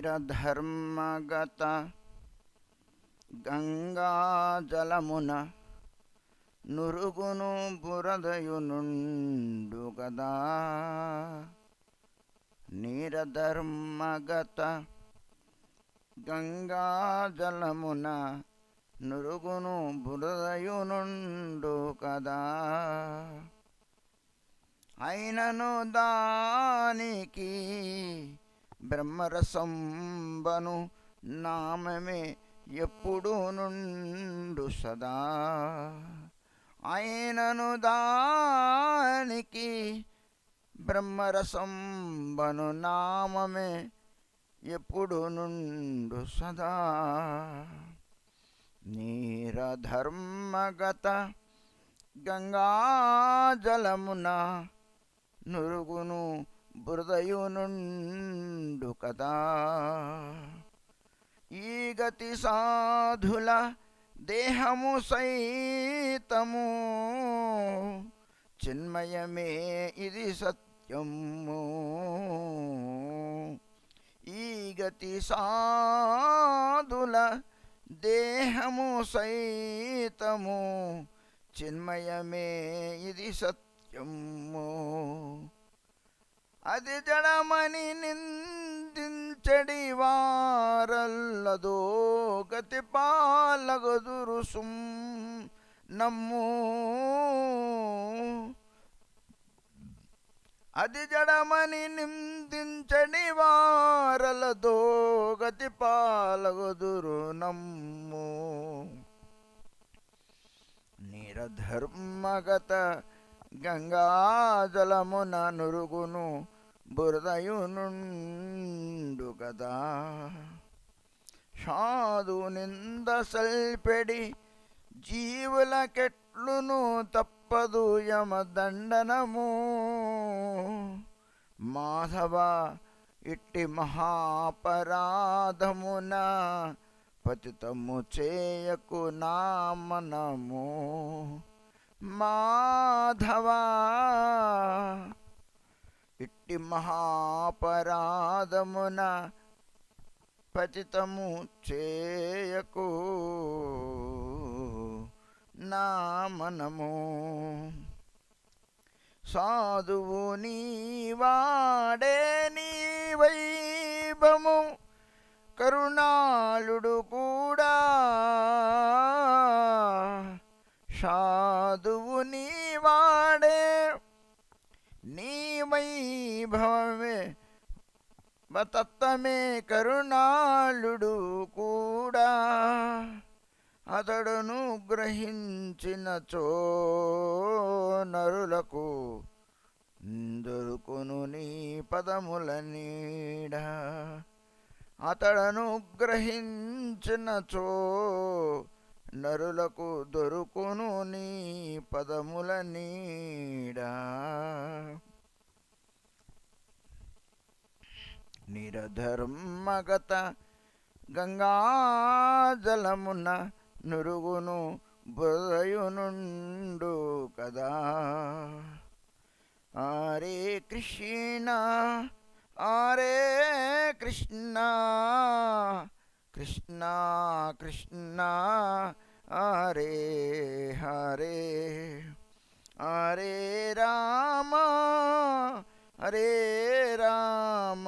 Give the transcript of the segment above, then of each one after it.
నీరధర్మగత గంగా జలమున నురుగును బురదయునుండు గదా. నీరధర్మగత గంగా జలమున నురుగును బురదయునుండు కదా. అయినను దానికి బ్రహ్మరసంబను నామమే ఎప్పుడు నుండు సదా. అయినను దానికి బ్రహ్మరసంబను నామమే ఎప్పుడు నుండు సదా. నీరధర్మగత గంగా జలమున నురుగును బురదయునుండు కదా. ఈ గతి సాధుల దేహము సైతము చిన్మయమే ఇది సత్యము. ఈ గతి సాధుల దేహము సైతము చిన్మయమే ఇది సత్యము. అది జడమని నిందించడి వారల్లదో గతి పాలగదురు నమ్ము. అది జడమని నిందించడి వారలదో గతి పాలగదురు నమ్ము. నీరధర్మగత గంగా జలమున నురుగును బురదయునుండు గదా. సాధు నింద సల్పెడి జీవులకెట్లును తప్పదు యమదండనము. మాధవ ఇట్టి మహాపరాధమున పతితము చేయకు నామనము. మాధవ ఇట్టి మహాపరాధమున పతితము చేయకు నామనము. సాధువు నీవాడే నీ వైభము కరుణాళుడు కూడా. సాధువు నీవాడే నీ వైభవమే తత్వమే కరుణాళుడు కూడా. అతడును గ్రహించినచో నరులకు దొరుకును నీ పదముల నీడ. అతడను గ్రహించినచో నరులకు దొరుకును నీ పదముల నీడ. నీరధర్మగత గంగా జలమున నురుగును బురదయునుండు కదా. హరే కృష్ణ హరే కృష్ణ కృష్ణ కృష్ణ హరే హరే. హరే రామ హరే రామ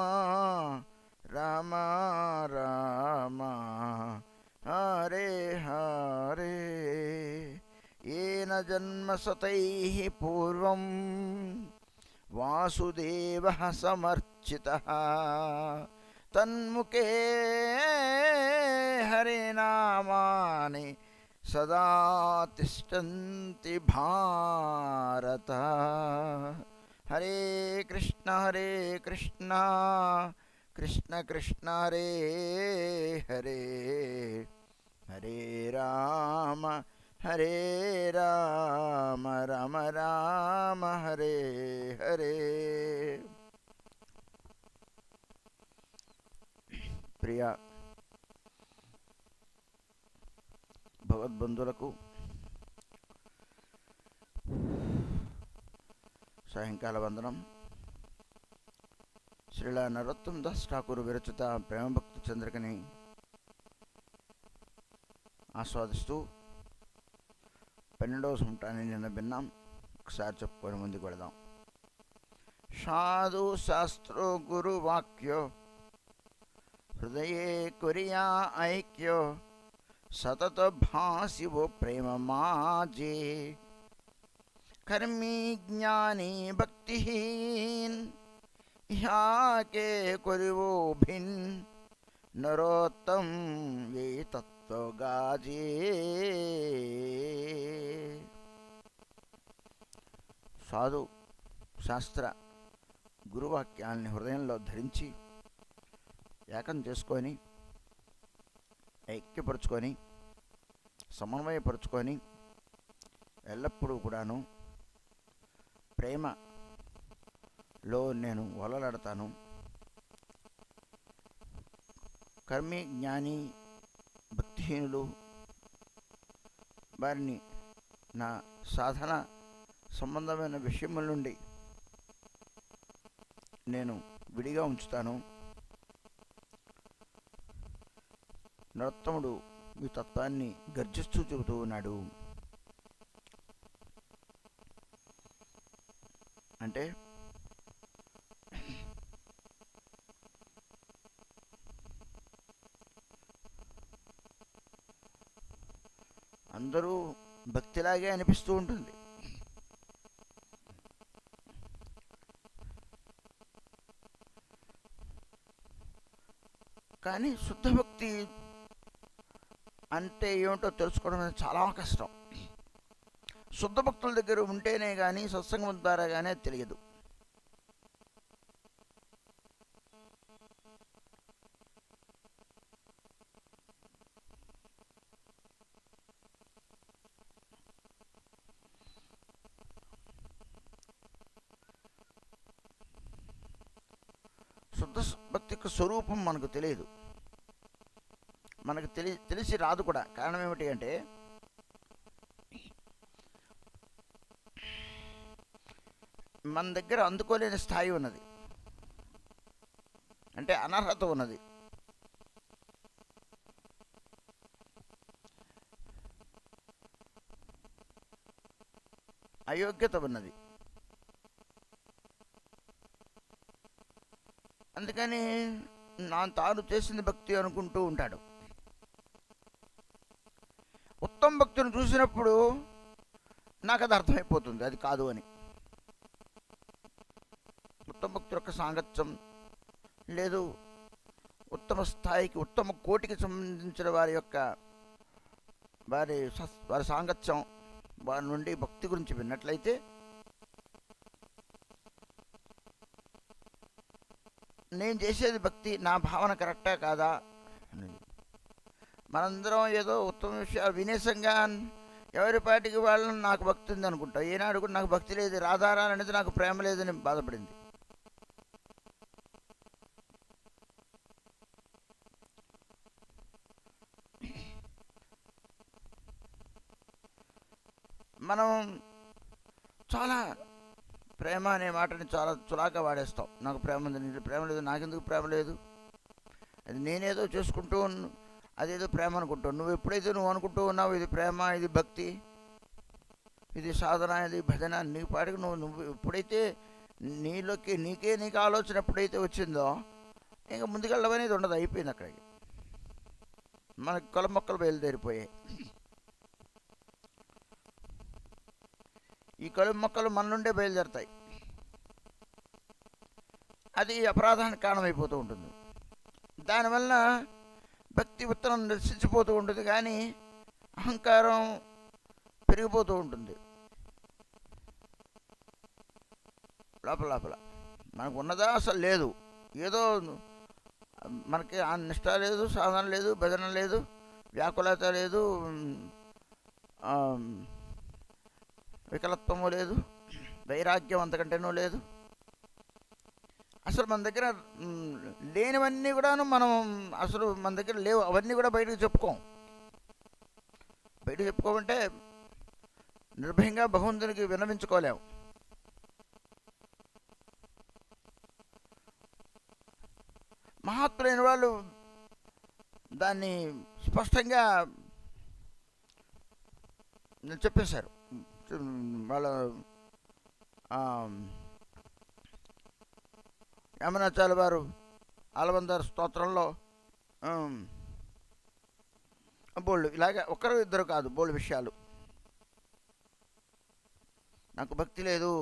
రామ రామ హరే హరే. ఏన జన్మశతైః పూర్వం వాసుదేవః సమర్చితః తన్ముఖే హరినామాని సదా తిష్టంతి భారత. హరే కృష్ణ కృష్ణ కృష్ణ హరే హరే. హరే రామ రామ రామ హరే హరే. ప్రియ భగవద్బంధులకు సాయంకాల వందనం. శ్రీలా నరోత్తమ్ దాస్ ఠాకూర్ విరచిత ప్రేమభక్తి చంద్రికని ఆస్వాదిస్తూ 12వ సంపుటాన్ని నిన్న విన్నాం. ఒకసారి చెప్పుకొని ముందుకు వెళదాం. సాధు శాస్త్రో గురు వాక్యో హృదయే కురియా ఐక్యో సతత భాసివో ప్రేమ మాజే కర్మీ జ్ఞాని భక్తిహీన్ ह्याके कुरिवो भिन नरोत्तम ये तत्व गाजे. సాధు శాస్త్ర గురువాక్యాల్ని హృదయంలో ధరించి ఏకం చేసుకొని ఐక్యపరుచుకొని సమన్వయపరుచుకొని ఎల్లప్పుడూ కూడాను ప్రేమలో నేను వలలాడతాను. కర్మి జ్ఞాని భక్తిహీనులు వారిని నా సాధన సంబంధమైన విషయముల నుండి నేను విడిగా ఉంచుతాను. నరోత్తముడు ఈ తత్వాన్ని గర్జిస్తూ చెబుతూ ఉన్నాడు. అంటే అందరూ భక్తిలాగే అనిపిస్తూ ఉంటుంది. కానీ శుద్ధ భక్తి అంటే ఏమిటో తెలుసుకోవడం అనేది చాలా కష్టం. శుద్ధ భక్తుల దగ్గర ఉంటేనే కానీ సత్సంగం ద్వారా కానీ అది తెలియదు. శుద్ధ భక్తి యొక్క స్వరూపం మనకు తెలియదు, మనకు తెలిసి రాదు కూడా. కారణం ఏమిటి అంటే మన దగ్గర అందుకోలేని స్థాయి ఉన్నది, అంటే అనర్హత ఉన్నది. అయోగ్యత ఉన్నది. అందుకని తాను చేసింది భక్తి అనుకుంటూ ఉంటాడు. ఉత్తమ భక్తిని చూసినప్పుడు నాకు అది అర్థమైపోతుంది అది కాదు అని. ఉత్తమ భక్తుల యొక్క సాంగత్యం లేదు, ఉత్తమ స్థాయికి ఉత్తమ కోటికి సంబంధించిన వారి సాంగత్యం, వారి నుండి భక్తి గురించి విన్నట్లయితే నేను చేసేది భక్తి, నా భావన కరెక్టా కాదా అనేది. మనందరం ఏదో ఉత్తమ విషయాలు వినేసంగా ఎవరి పాటికి వాళ్ళని నాకు భక్తి ఉంది అనుకుంటాం. ఏనాడు కూడా నాకు భక్తి లేదు, రాధారాణి అనేది నాకు ప్రేమ లేదని బాధపడింది. మనం చాలా ప్రేమ అనే మాటని చాలా చులాగా వాడేస్తాం. నాకు ప్రేమ ఉంది, నీకు ప్రేమ లేదు, నాకెందుకు ప్రేమ లేదు, అది నేనేదో చేసుకుంటూ అదేదో ప్రేమ అనుకుంటావు. నువ్వు ఎప్పుడైతే నువ్వు అనుకుంటూ ఉన్నావు ఇది ప్రేమ, ఇది భక్తి, ఇది సాధన, ఇది భజన, నీ పాటికి నువ్వు ఎప్పుడైతే నీకు ఆలోచన ఎప్పుడైతే వచ్చిందో ఇంకా ముందుకెళ్ళవనేది ఉండదు, అయిపోయింది. అక్కడికి మనకి కొల మొక్కలు బయలుదేరిపోయాయి. ఈ కలుపు మొక్కలు మన నుండే బయలుదేరుతాయి. అది అపరాధానికి కారణమైపోతూ ఉంటుంది. దానివల్ల భక్తి ఉత్తరం నశించిపోతూ ఉంటుంది, కానీ అహంకారం పెరిగిపోతూ ఉంటుంది. లోపల మనకు ఉన్నదా అసలు లేదు, ఏదో మనకి ఆ నిష్ట లేదు, సాధన లేదు, భజన లేదు, వ్యాకులత లేదు, వికలత్వము లేదు, వైరాగ్యం అంతకంటేనూ లేదు. అసలు మన దగ్గర లేనివన్నీ కూడాను అసలు మన దగ్గర లేవు, అవన్నీ కూడా బయటకు చెప్పుకోం. బయటకు చెప్పుకోమంటే నిర్భయంగా భగవంతునికి విన్నవించుకోలేము. మహాత్ములైన వాళ్ళు దాన్ని స్పష్టంగా చెప్పేశారు. వాళ్ళ యమునాచార్య వారు ఆలవందర్ స్తోత్రంలో బోళ్ళు ఇలాగ ఒకరు ఇద్దరు కాదు, బోళ్ళు విషయాలు. నాకు భక్తి లేదు,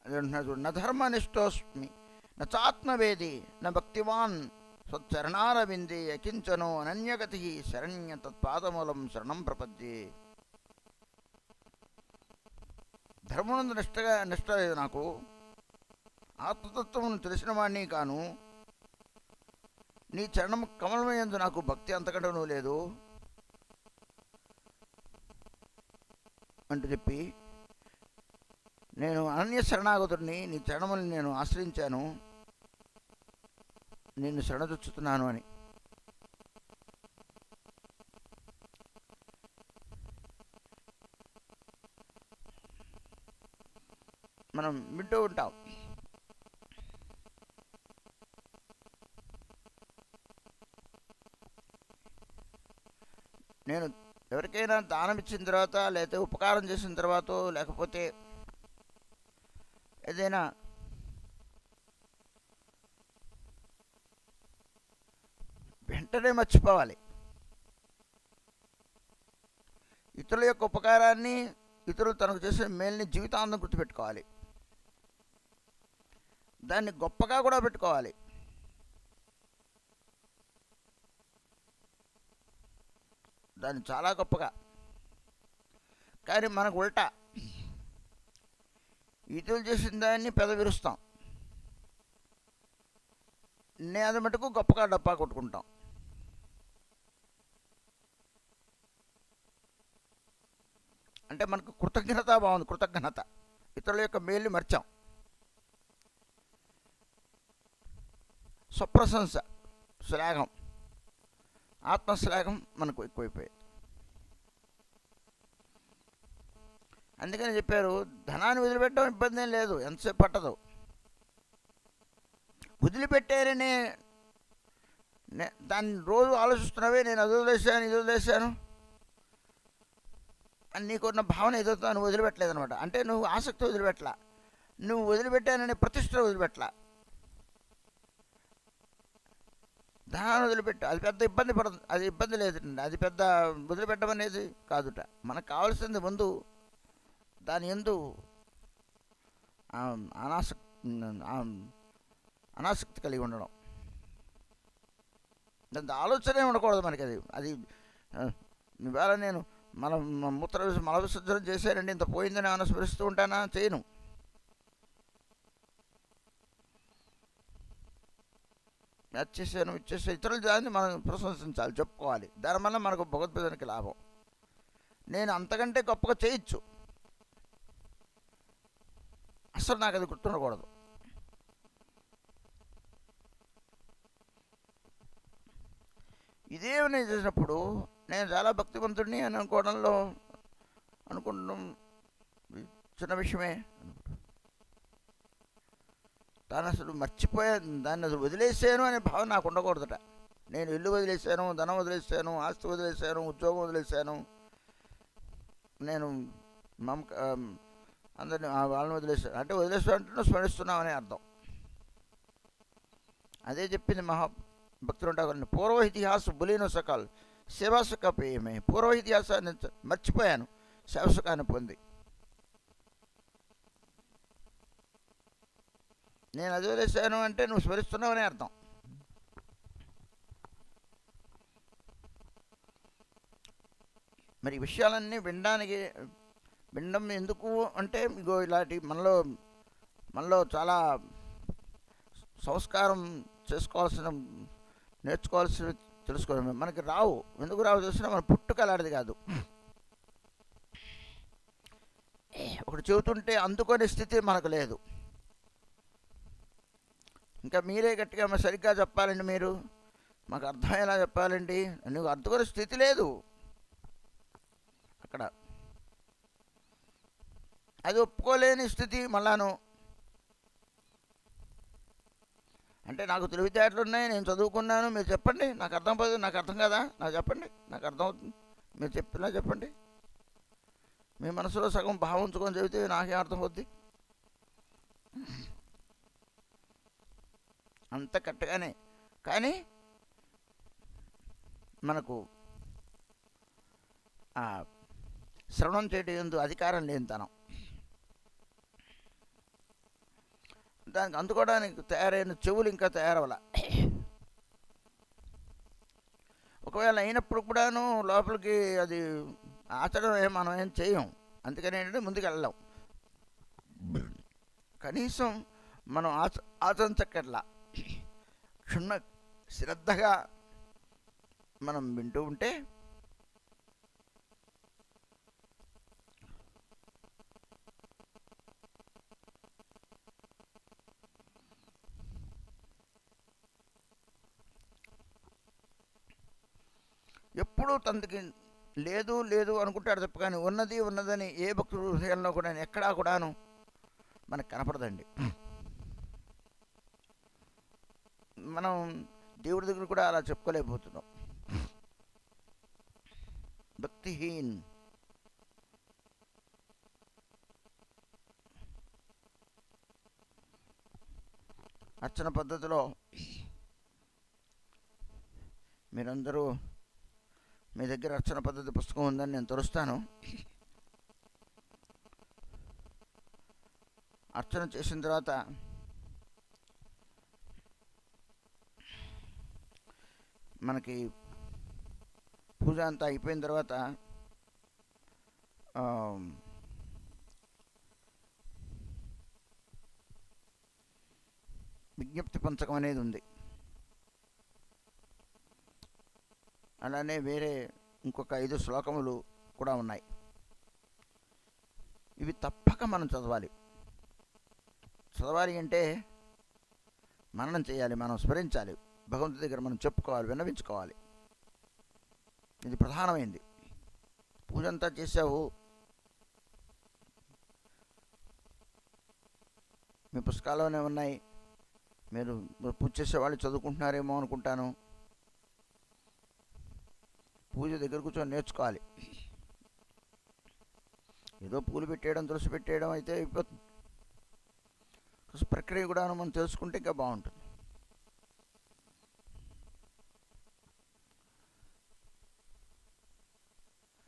అది అంటున్నాడు చూడు, న ధర్మనిష్టోస్మి నాత్మవేది న భక్తివాన్ స్వచ్చరణారవిందే అకించనో అనన్యగతి శరణ్య తత్పాదమూలం శరణం ప్రపద్యే. ధర్మనందు నిష్ట లేదు నాకు, ఆత్మతత్వం తెలిసిన వాడిని కాను, నీ చరణం కమలమయందు నాకు భక్తి అంతకంటూ లేదు అంటూ చెప్పి, నేను అనన్య శరణాగతుడిని, నీ చరణముని నేను ఆశ్రయించాను, నిన్ను శరణజొచ్చుతున్నాను అని. మనం వింటూ ఉంటాం. నేను ఎవరికైనా దానం ఇచ్చిన తర్వాత, లేకపోతే ఉపకారం చేసిన తర్వాత, లేకపోతే ఏదైనా వెంటనే మర్చిపోవాలి. ఇతరుల యొక్క ఉపకారాన్ని, ఇతరులు తనకు చేసిన మేల్ని జీవితాంతం గుర్తుపెట్టుకోవాలి, దాన్ని గొప్పగా కూడా పెట్టుకోవాలి. దాన్ని చాలా గొప్పగా. కానీ మనకు ఉల్టా, ఇతరులు చేసిన దాన్ని పెదవిరుస్తాం, నేను అది మటుకు గొప్పగా డప్పా కొట్టుకుంటాం. అంటే మనకు కృతజ్ఞత బాగుంది, కృతజ్ఞత, ఇతరుల యొక్క మేలు మర్చాం. స్వప్రశంస, శ్లాఘం, ఆత్మశ్లాఘం మనకు ఎక్కువైపోయాయి. అందుకని చెప్పారు, ధనాన్ని వదిలిపెట్టడం ఇబ్బంది ఏం లేదు, ఎంతసేపు పట్టదు. వదిలిపెట్టారనే దాన్ని రోజు ఆలోచిస్తున్నావే, నేను అది వదిలేశాను, ఇది వదిలేశాను అని నీకున్న భావన ఏదవుతుందో నువ్వు వదిలిపెట్టలేదనమాట. అంటే నువ్వు ఆసక్తి వదిలిపెట్టలా, నువ్వు వదిలిపెట్టాననే ప్రతిష్ట వదిలిపెట్టలా. ధనాన్ని వదిలిపెట్టు, అది పెద్ద ఇబ్బంది పడదు, అది ఇబ్బంది లేదండి, అది పెద్ద వదిలిపెట్టడం అనేది కాదుట. మనకు కావాల్సింది ముందు దాని యందు అనాసక్తి కలిగి ఉండడం, దాని ఆలోచనే ఉండకూడదు మనకి. అది ఇవాళ నేను మల విసర్జన చేశానండి, ఇంత పోయిందని ఏమైనా స్మరిస్తూ ఉంటానా? చేయను. ఇచ్చేసాను ఇతరులు దాన్ని మనం ప్రశంసించాలి, చెప్పుకోవాలి. దానివల్ల మనకు భగవద్గీతానికి లాభం. నేను అంతకంటే గొప్పగా చేయొచ్చు, అసలు నాకు అది గుర్తుండకూడదు. ఇదేమి నేను చేసినప్పుడు నేను చాలా భక్తివంతుడిని అని అనుకుంటున్నాం చిన్న విషయమే. దాన్ని అసలు మర్చిపోయాను, దాన్ని అసలు వదిలేసాను అనే భావన నాకు ఉండకూడదట. నేను ఇల్లు వదిలేశాను, ధనం వదిలేశాను, ఆస్తి వదిలేశాను, ఉద్యోగం వదిలేశాను, నేను అందరిని వాళ్ళని వదిలేశాను అంటే వదిలేసానంటే స్మరిస్తున్నామనే అర్థం. అదే చెప్పింది భక్తులు ఉంటారు, పూర్వ ఇతిహాస బులీను సకాల్ సేవాసుక పేయమే. పూర్వ ఇతిహాసాన్ని మర్చిపోయాను, సేవసుకాన్ని పొంది. నేను అది వదిలేశాను అంటే నువ్వు స్మరిస్తున్నావనే అర్థం. మరి ఈ విషయాలన్నీ వినడం ఎందుకు అంటే, ఇగో ఇలాంటి మనలో చాలా సంస్కారం నేర్చుకోవాల్సిన తెలుసుకోవాలి. మనకి రావు, ఎందుకు రావు తెలిసినా మన పుట్టుక అలాంటిది కాదు. ఒకటి చెబుతుంటే అందుకునే స్థితి మనకు లేదు. ఇంకా మీరే గట్టిగా సరిగ్గా చెప్పాలండి, మీరు మాకు అర్థమయ్యేలా చెప్పాలండి, నువ్వు అర్థకునే స్థితి లేదు అక్కడ. అది ఒప్పుకోలేని స్థితి మళ్ళాను. అంటే నాకు తెలివితేటలు ఉన్నాయి, నేను చదువుకున్నాను, మీరు చెప్పండి, నాకు అర్థం పోదు, నాకు అర్థం కదా, నాకు చెప్పండి, నాకు అర్థం అవుతుంది, మీరు చెప్పినా చెప్పండి. మీ మనసులో సగం భావం ఉంచుకొని చెబితే నాకేం అర్థం అవుద్ది? అంత కరెక్ట్గానే. కానీ మనకు ఆ శ్రవణం చేయడం ఎందు అధికారం లేని తనం, దానికి అందుకోవడానికి తయారైన చెవులు ఇంకా తయారవల. ఒకవేళ అయినప్పుడు కూడాను లోపలికి అది ఆచరణ మనం ఏం చేయం. అందుకని ఏంటంటే ముందుకు వెళ్ళాం. కనీసం మనం ఆచరించక్కర్లా. క్షుణ్ణ శ్రద్ధగా మనం వింటూ ఉంటే ఎప్పుడూ తందుకి లేదు లేదు అనుకుంటాడు తప్ప, కానీ ఉన్నది ఉన్నదని ఏ భక్తుడు హృదయంలో కూడా ఎక్కడా కూడాను మనకు కనపడదండి. మనం దేవుడి దగ్గర కూడా అలా చెప్పుకోలేకపోతున్నాం. భక్తిహీన్. అర్చన పద్ధతిలో మీరందరూ, మీ దగ్గర అర్చన పద్ధతి పుస్తకం ఉందని నేను తరుస్తాను. అర్చన చేసిన తర్వాత మనకి పూజ అంతా అయిపోయిన తర్వాత విజ్ఞప్తి పంచకం అనేది ఉంది. అలానే వేరే ఇంకొక 5 శ్లోకములు కూడా ఉన్నాయి. ఇవి తప్పక మనం చదవాలి. చదవాలి అంటే మననం చేయాలి, మనం స్మరించాలి, భగవంతుడి దగ్గర మనం చెప్పుకోవాలి, విన్నవించుకోవాలి. ఇది ప్రధానమైంది. పూజ అంతా చేసావు, మీ పుస్తకాల్లోనే ఉన్నాయి, మీరు పూజ చేసేవాళ్ళు చదువుకుంటున్నారేమో అనుకుంటాను. పూజ దగ్గర కూర్చొని నేర్చుకోవాలి. ఏదో పూలు పెట్టేయడం, తులసి పెట్టేయడం అయితే అయిపోతుంది. ప్రక్రియ కూడా మనం తెలుసుకుంటే ఇంకా బాగుంటుంది.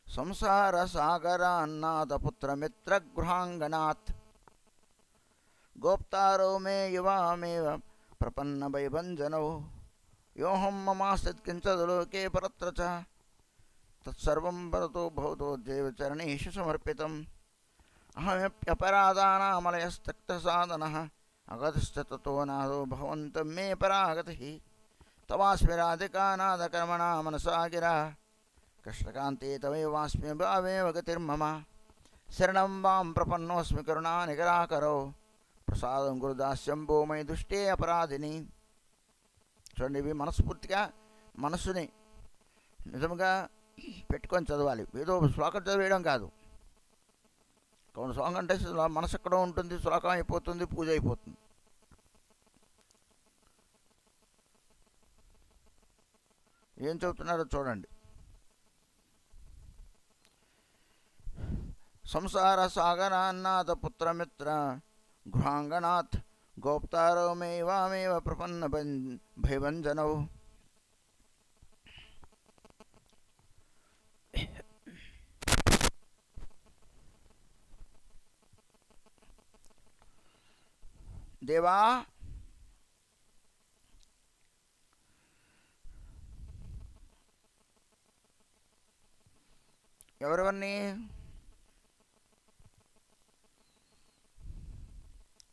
సంసార సాగర అన్నాథ పుత్ర మిత్ర గృహాంగనాథ్ గోప్తారో మే యువామేవ ప్రపన్న భైభంజనౌ యోహం మమాస్తికించదులోకే పరత్ర చ తత్సర్వం భరతో భవతో దేవచరణేషు సమర్పితం అహమప్యపరాధానామలయస్తక్తసాదనః అగతిష్ట తతో నాదో భవంతం మే పరాగతి తవాస్మి రాధికానాథకర్మణా మనసా గిరా కృష్ణకాంతే తమేవాస్మి భావేవ గతిర్మమ శరణం వాం ప్రపన్నోస్మి కరుణానికరాకరో ప్రసాదం గురుదాస్యం భో మయి దుష్టే అపరాధిని. చూడండి, ఇవి మనస్ఫూర్తిగా మనస్సుని నిజంగా పెట్టుకొని చదవాలి. ఏదో శ్లోకం చదివేయడం కాదు. కొన్ని శ్లోకం అంటే మనసు ఎక్కడో ఉంటుంది, శ్లోకం అయిపోతుంది, పూజ అయిపోతుంది. ఏం చెబుతున్నారో చూడండి. సంసార సాగరాన్నాథ పుత్రమిత్ర గృహాంగనాథ్ గోప్తారో మేవామేవ ప్రపన్న భైభంజనౌ. దేవా, ఎవరెవరిని?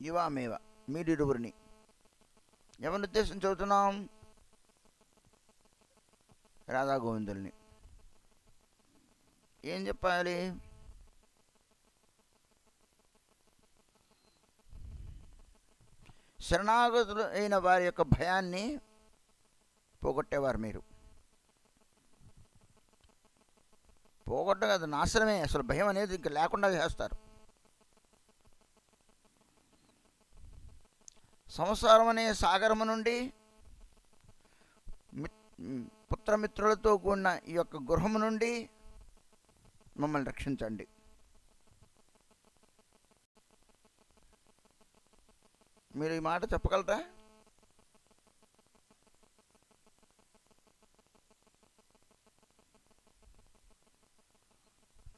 ఇవామేవ, మీరిరువురిని. ఎవరిని ఉద్దేశం చదువుతున్నాం? రాధా గోవిందుల్ని. ఏం చెప్పాలి? శరణాగతులు అయిన వారి యొక్క భయాన్ని పోగొట్టేవారు మీరు. పోగొట్టం కాదు, నాశనమే. అసలు భయం అనేది ఇంకా లేకుండా చేస్తారు. సంసారం అనే సాగరము నుండి పుత్రమిత్రులతో కూడిన ఈ యొక్క గృహము నుండి మమ్మల్ని రక్షించండి. మీరు ఈ మాట చెప్పగలరా?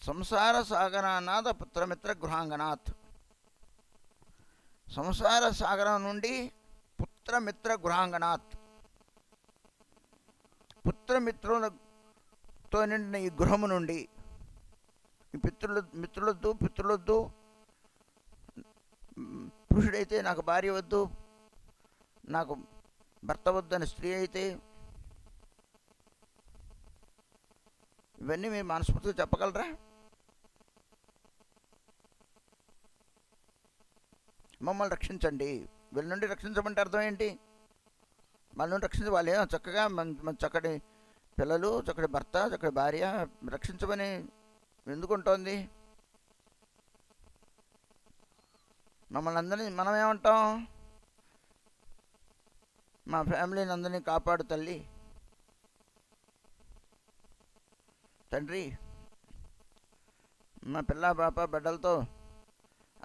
సంసార సాగరానాథ పుత్రమిత్ర గృహాంగనాథ్. సంసార సాగరం నుండి పుత్రమిత్ర గృహాంగనాథ్. పుత్రమిత్రులతో నిండిన ఈ గృహము నుండి, ఈ పితృలొద్దు, పురుషుడైతే నాకు భార్య వద్దు, నాకు భర్త వద్దు అని స్త్రీ అయితే, ఇవన్నీ మీరు మనస్ఫూర్తిగా చెప్పగలరా? మమ్మల్ని రక్షించండి. వీళ్ళ నుండి రక్షించమంటే అర్థం ఏంటి? వాళ్ళ నుండి రక్షించే వాళ్ళు చక్కగా మన చక్కటి పిల్లలు, చక్కటి భర్త, చక్కటి భార్య, రక్షించమని ఎందుకుంటోంది? మమ్మల్ని అందరినీ మనం ఏమంటాం? మా ఫ్యామిలీని అందరినీ కాపాడు తల్లి, తండ్రి, మా పిల్ల పాప బిడ్డలతో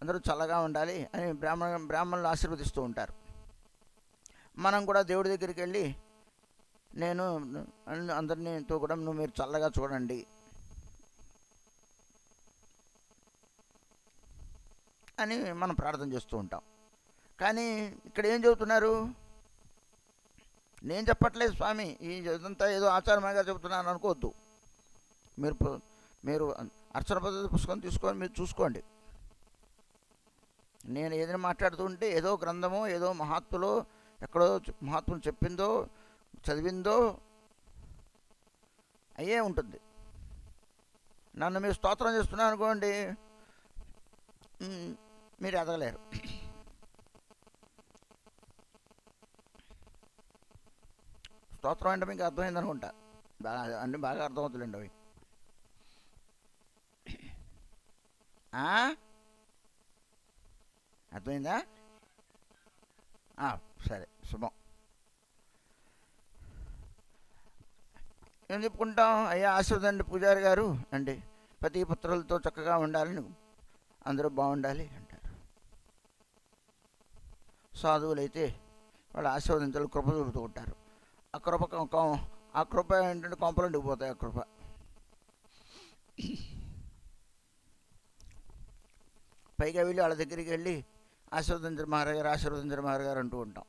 అందరూ చల్లగా ఉండాలి అని బ్రాహ్మణులు ఆశీర్వదిస్తూ ఉంటారు. మనం కూడా దేవుడి దగ్గరికి వెళ్ళి నేను అందరినీతో కూడా మీరు చల్లగా చూడండి అని మనం ప్రార్థన చేస్తూ ఉంటాం. కానీ ఇక్కడ ఏం చెబుతున్నారు? నేను చెప్పట్లేదు స్వామి, ఇదంతా ఏదో ఆచారమేగా చెబుతున్నాను అనుకోవద్దు. మీరు అర్చన పద్ధతి పుస్తకం తీసుకొని మీరు చూసుకోండి. నేను ఏదైనా మాట్లాడుతూ ఉంటే ఏదో గ్రంథమో ఏదో మహాత్ములో ఎక్కడో మహాత్ములు చెప్పిందో చదివిందో అయ్యే ఉంటుంది. నన్ను మీరు స్తోత్రం చేస్తున్నారు అనుకోండి, మీరు ఎదగలేరు. స్తోత్రం అంటే మీకు అర్థమైంది అనుకుంటా. అన్నీ బాగా అర్థమవుతుందండి అవి. అర్థమైందా? సరే, శుభం. ఏం చెప్పుకుంటాం? అయ్యా ఆశీర్వదండి పూజారి గారు అండి, పతి పుత్రులతో చక్కగా ఉండాలని, అందరూ బాగుండాలి అంటారు. సాధువులైతే వాళ్ళు ఆశీర్వదించాలి, కృప చూపుతూ ఉంటారు. ఆ కృప ఏంటంటే కొంపలు ఉండిపోతాయి. ఆ కృప పైగా వెళ్ళి వాళ్ళ దగ్గరికి వెళ్ళి ఆశీర్వదించరు మహారాజు గారు అంటూ ఉంటాం.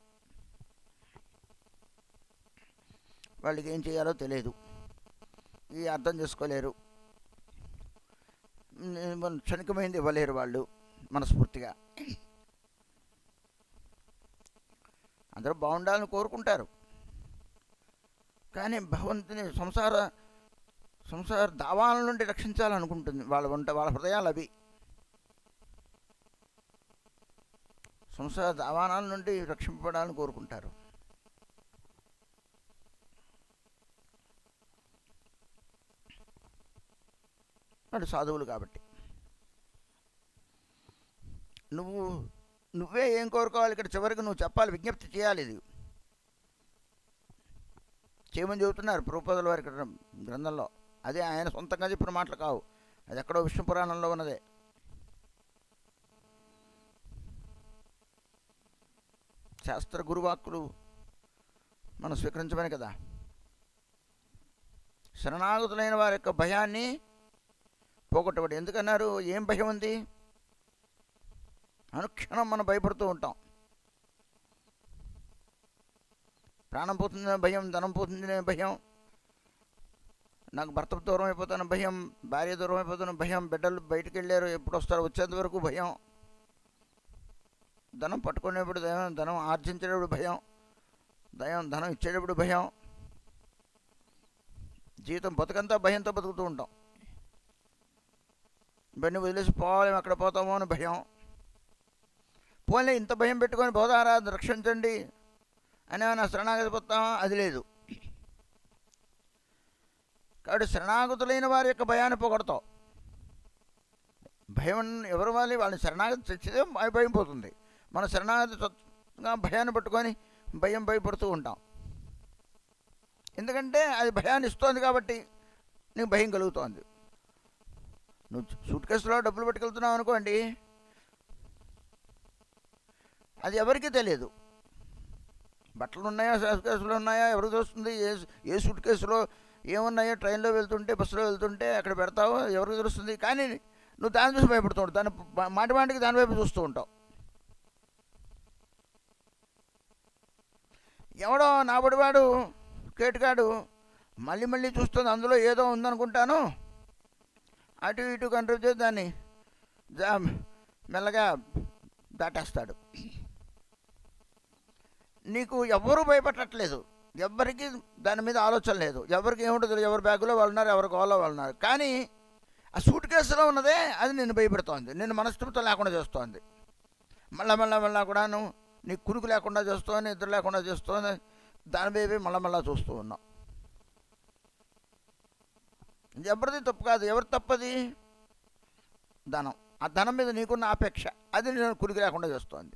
వాళ్ళకి ఏం చేయాలో తెలియదు, ఇది అర్థం చేసుకోలేరు, క్షణికమైంది ఇవ్వలేరు వాళ్ళు మనస్ఫూర్తిగా. అందరూ బాగుండాలని కోరుకుంటారు, కానీ భగవంతుని సంసార దావాల నుండి రక్షించాలనుకుంటుంది వాళ్ళ హృదయాలు అవి. సంసార దావానాల నుండి రక్షింపబడాలని కోరుకుంటారు. వాడు సాధువులు కాబట్టి. నువ్వే ఏం కోరుకోవాలి ఇక్కడ చివరికి నువ్వు చెప్పాలి, విజ్ఞప్తి చేయాలి. ఇది చేయమని చెబుతున్నారు ప్రభుపాదుల వారి గ్రంథంలో. అదే ఆయన సొంతంగా చెప్పిన మాటలు కావు, అది ఎక్కడో విష్ణు పురాణంలో ఉన్నదే. శాస్త్ర గురువాక్కులు మనం స్వీకరించమని కదా. శరణాగతులైన వారి యొక్క భయాన్ని పోగొట్టబడి. ఎందుకన్నారు? ఏం భయం ఉంది? అనుక్షణం మనం భయపడుతూ ఉంటాం. ప్రాణం పోతుందనే భయం, ధనం పోతుందనే భయం, నాకు భర్త దూరం అయిపోతున్న భయం, భార్య దూరం అయిపోతున్న భయం, బిడ్డలు బయటికి వెళ్ళారు ఎప్పుడు వస్తారో వచ్చేంత వరకు భయం, ధనం పట్టుకునేప్పుడు భయం, ధనం ఆర్జించేటప్పుడు భయం, ధనం ఇచ్చేటప్పుడు భయం, జీవితం బతుకంతా భయంతో బతుకుతూ ఉంటాం. ఇవన్నీ వదిలేసి పోవాలి, అక్కడ పోతామో అని భయం. పోలే ఇంత భయం పెట్టుకొని బోధారా రక్షించండి అని ఏమైనా శరణాగతి పోతామా? అది లేదు. కాబట్టి శరణాగతులైన వారి యొక్క భయాన్ని పోగొడతావు. భయం ఎవరు వాళ్ళని శరణాగతి తెచ్చితే భయం పోతుంది. మన శరణాగతి భయాన్ని పట్టుకొని భయపడుతూ ఉంటాం. ఎందుకంటే అది భయాన్ని ఇస్తోంది కాబట్టి నీకు భయం కలుగుతోంది. నువ్వు సూట్ కేసులో డబ్బులు పట్టుకెళ్తున్నావు అనుకోండి, అది ఎవరికీ తెలియదు. బట్టలు ఉన్నాయా, సూట్ కేసులో ఉన్నాయా ఎవరికి తెలుస్తుంది? ఏ సూట్ కేసులో ఏమున్నాయో ట్రైన్లో వెళ్తుంటే, బస్సులో వెళ్తుంటే అక్కడ పెడతావో ఎవరికి తెలుస్తుంది? కానీ నువ్వు దాన్ని చూసి భయపడుతూ ఉంటావు, దాన్ని మాటికి దాని వైపు చూస్తూ ఉంటావు. ఎవడో నాబడివాడు కేటుగాడు మళ్ళీ చూస్తుంది, అందులో ఏదో ఉందనుకుంటాను, అటు ఇటు కనిపించే దాన్ని మెల్లగా దాటేస్తాడు. నీకు ఎవ్వరూ భయపడట్లేదు, ఎవ్వరికి దాని మీద ఆలోచన లేదు, ఎవరికి ఏముంటుంది, ఎవరి బ్యాగులో వాళ్ళు ఉన్నారు, ఎవరి గోల్లో వాళ్ళు ఉన్నారు. కానీ ఆ సూట్ కేసులో ఉన్నదే అది నిన్ను భయపెడుతోంది, నిన్ను మనస్తత్వం లేకుండా చేస్తోంది. మళ్ళా కూడాను నీకు కునుకు లేకుండా చేస్తోంది, నిద్ర లేకుండా చేస్తోంది. దాని బేబీ మళ్ళా చూస్తూ ఉన్నాం. ఎవరిది తప్పు కాదు. ఎవరి తప్పది? ధనం. ఆ ధనం మీద నీకున్న ఆపేక్ష అది నేను కునికి లేకుండా చేస్తోంది.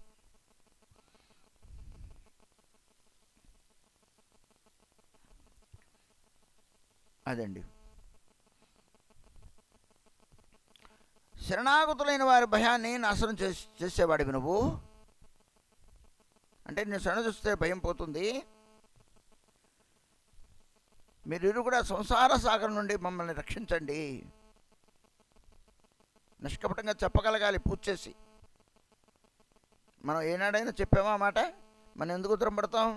అదండి. శరణాగతులైన వారి భయాన్ని నాశనం చేసేవాడివి నువ్వు. అంటే నేను శరణ చూస్తే భయం పోతుంది. మీరు కూడా సంసార సాగరం నుండి మమ్మల్ని రక్షించండి. నిష్కపటంగా చెప్పగలగాలి పూజ చేసి. మనం ఏనాడైనా చెప్పామా ఆ మాట? మనం ఎందుకు ఉత్తరం పడతాం?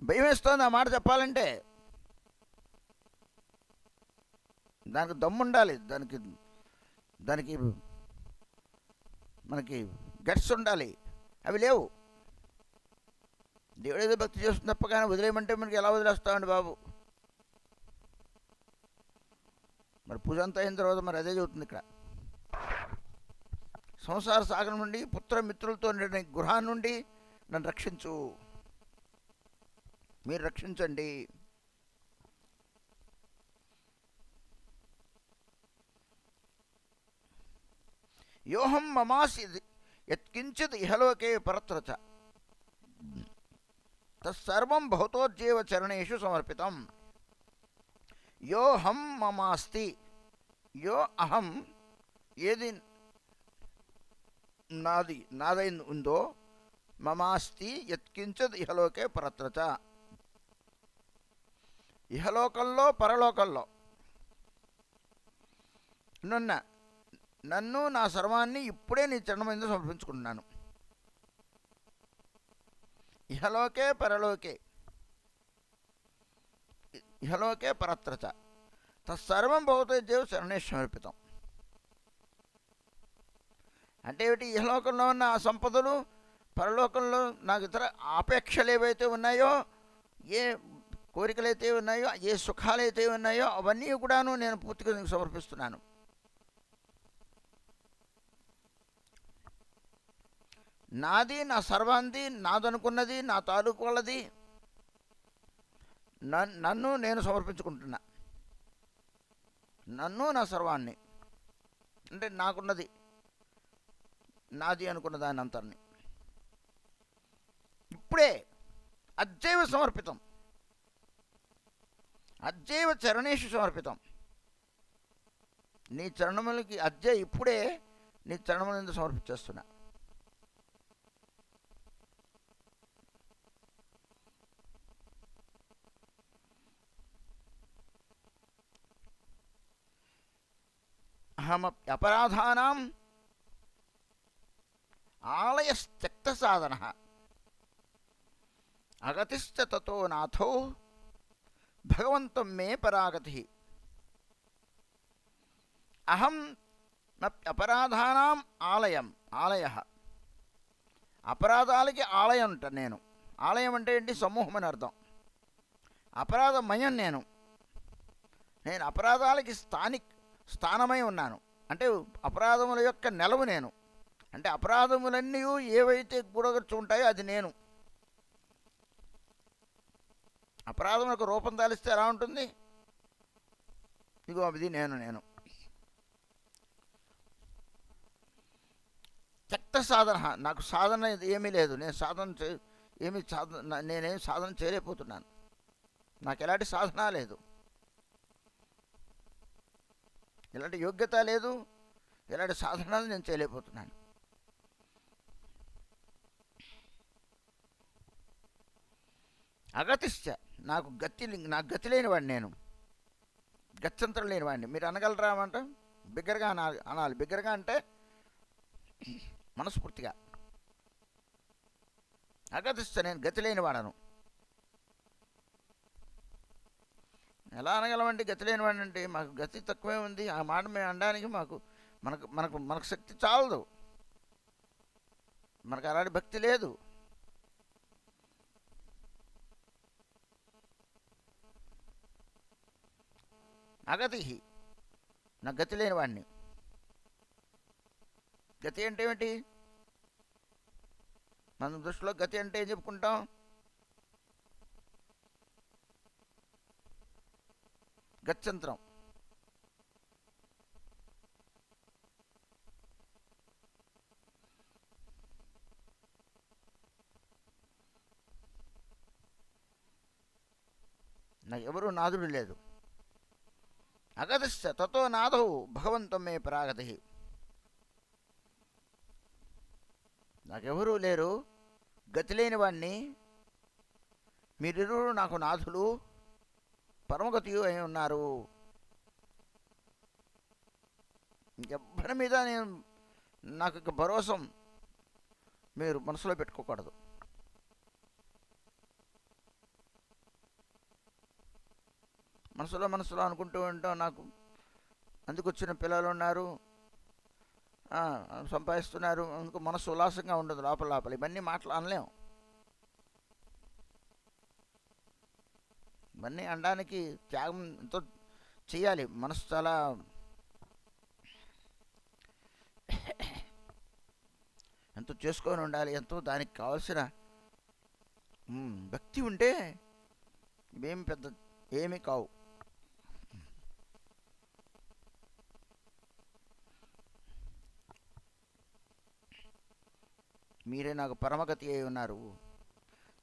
భయం వేస్తోంది ఆ మాట చెప్పాలంటే. దానికి దమ్ముండాలి, దానికి మనకి గట్స్ ఉండాలి. అవి లేవు. దేవుడు ఏదో భక్తి చేస్తుంది తప్ప కానీ వదిలేయమంటే మనకి ఎలా వదిలేస్తామండి బాబు? మరి పూజ అంతా అయిన తర్వాత మరి అదే చెబుతుంది ఇక్కడ. సంసార సాగరం నుండి, పుత్ర మిత్రులతో నిండిన గృహాన్ని నుండి నన్ను రక్షించు, మీరు రక్షించండి. యోహం మమాసి యత్కించిత్ ఇహలోకే పరత్రచ తత్సర్వం భవతోజ్జీవ చరణేషు సమర్పితం. యోహం మమాస్తి, యో అహం, ఏది నాదై ఉందో, మమాస్తి యత్కించిత్ ఇహలోకే పరత్రచ, ఇహలోకంలో పరలోకంలో నన్ను నా సర్వాన్ని ఇప్పుడే నీ చరణం మీద సమర్పించుకుంటున్నాను. ఇహలోకే పరలోకే, ఇహలోకే పరత్రచ తత్సర్వం భవతోజ్జీవ చరణేషు సమర్పితం. అంటే ఏమిటి? ఇహలోకంలో ఉన్న ఆ సంపదలు, పరలోకంలో నాకు ఇతర ఆపేక్షలు ఏవైతే ఉన్నాయో, ఏ కోరికలైతే ఉన్నాయో, ఏ సుఖాలైతే ఉన్నాయో అవన్నీ కూడాను నేను పూర్తిగా నీకు సమర్పిస్తున్నాను. నాది, నా సర్వాంది, నాదనుకున్నది, నా తాలూకు వాళ్ళది, నన్ను నేను సమర్పించుకుంటున్నా. నన్ను, నా సర్వాన్ని, అంటే నాకున్నది, నాది అనుకున్న దాని అంతర్ని ఇప్పుడే అద్యైవ సమర్పితం, అద్యైవ చరణేషు సమర్పితం. నీ చరణములకి ఇప్పుడే నీ చరణములందు సమర్పించేస్తున్నా. అపరాధానాం ఆలయస్త్యక్త సాధన అగతిశ్చ తతో నాథో భగవంతం మే పరాగతి. అహం అపరాధానాం ఆలయ, అపరాధాలకి ఆలయం అంట నేను. ఆలయం అంటే ఏంటి? సమూహం అని అర్థం. అపరాధమయం నేను అపరాధాలకి స్థానమై ఉన్నాను. అంటే అపరాధముల యొక్క నెలవు నేను. అంటే అపరాధములన్నీ ఏవైతే కూడగచ్చు ఉంటాయో అది నేను. అపరాధం యొక్క రూపం దాలిస్తే ఎలా ఉంటుంది? ఇగో అది నేను. త్యక్త సాధన, నాకు సాధన ఏమీ లేదు, నేను సాధన ఏమి సాధన, నేనేం సాధన చేయలేకపోతున్నాను, నాకు ఎలాంటి సాధన లేదు, ఎలాంటి యోగ్యత లేదు, ఎలాంటి సాధనాలు నేను చేయలేకపోతున్నాను. అగతిశ్చ, నాకు గతి లేనివాడిని, నేను గత్యంతరం లేనివాడిని. మీరు అనగలరా అంట? బిగ్గరగా అనాలి. బిగ్గరగా అంటే మనస్ఫూర్తిగా. అగతిశ్చ, నేను గతి లేనివాడను. ఎలా అనగలమండి గతి లేనివాడిని అంటే? మాకు గతి తక్కువే ఉంది, ఆ మాట మేము అనడానికి మాకు మనకు మనకు మనకు శక్తి చాలదు, మనకు అలాంటి భక్తి లేదు. అగతి, నా గతి లేనివాడిని. గతి అంటే ఏమిటి? మన దృష్టిలో గతి అంటే ఏం చెప్పుకుంటాం? గత్యంతరం. నాకు ఎవరు నాదుడు లేదు. అగతిశ్చ తతో నాదౌ భగవంతం మే పరాగతి. నాకెవరూ లేరు, గతి లేని వాణ్ణి, మీరిరువురు నాకు నాథులు, పరమగతియు అయి ఉన్నారు. ఇంకెవ్వరి మీద నాకు ఇక భరోసం మీరు మనసులో పెట్టుకోకూడదు. మనసులో అనుకుంటూ ఉంటాం, నాకు అందుకు వచ్చిన పిల్లలు ఉన్నారు, సంపాదిస్తున్నారు, అందుకు మనసు ఉల్లాసంగా ఉండదు, లోపల ఇవన్నీ మాటలు అనలేం. ఇవన్నీ అనడానికి త్యాగం ఎంతో చేయాలి, మనసు చాలా ఎంతో చేసుకొని ఉండాలి, ఎంతో దానికి కావాల్సిన భక్తి ఉంటే ఇవేమి పెద్ద ఏమీ కావు. మీరే నాకు పరమగతి అయి ఉన్నారు.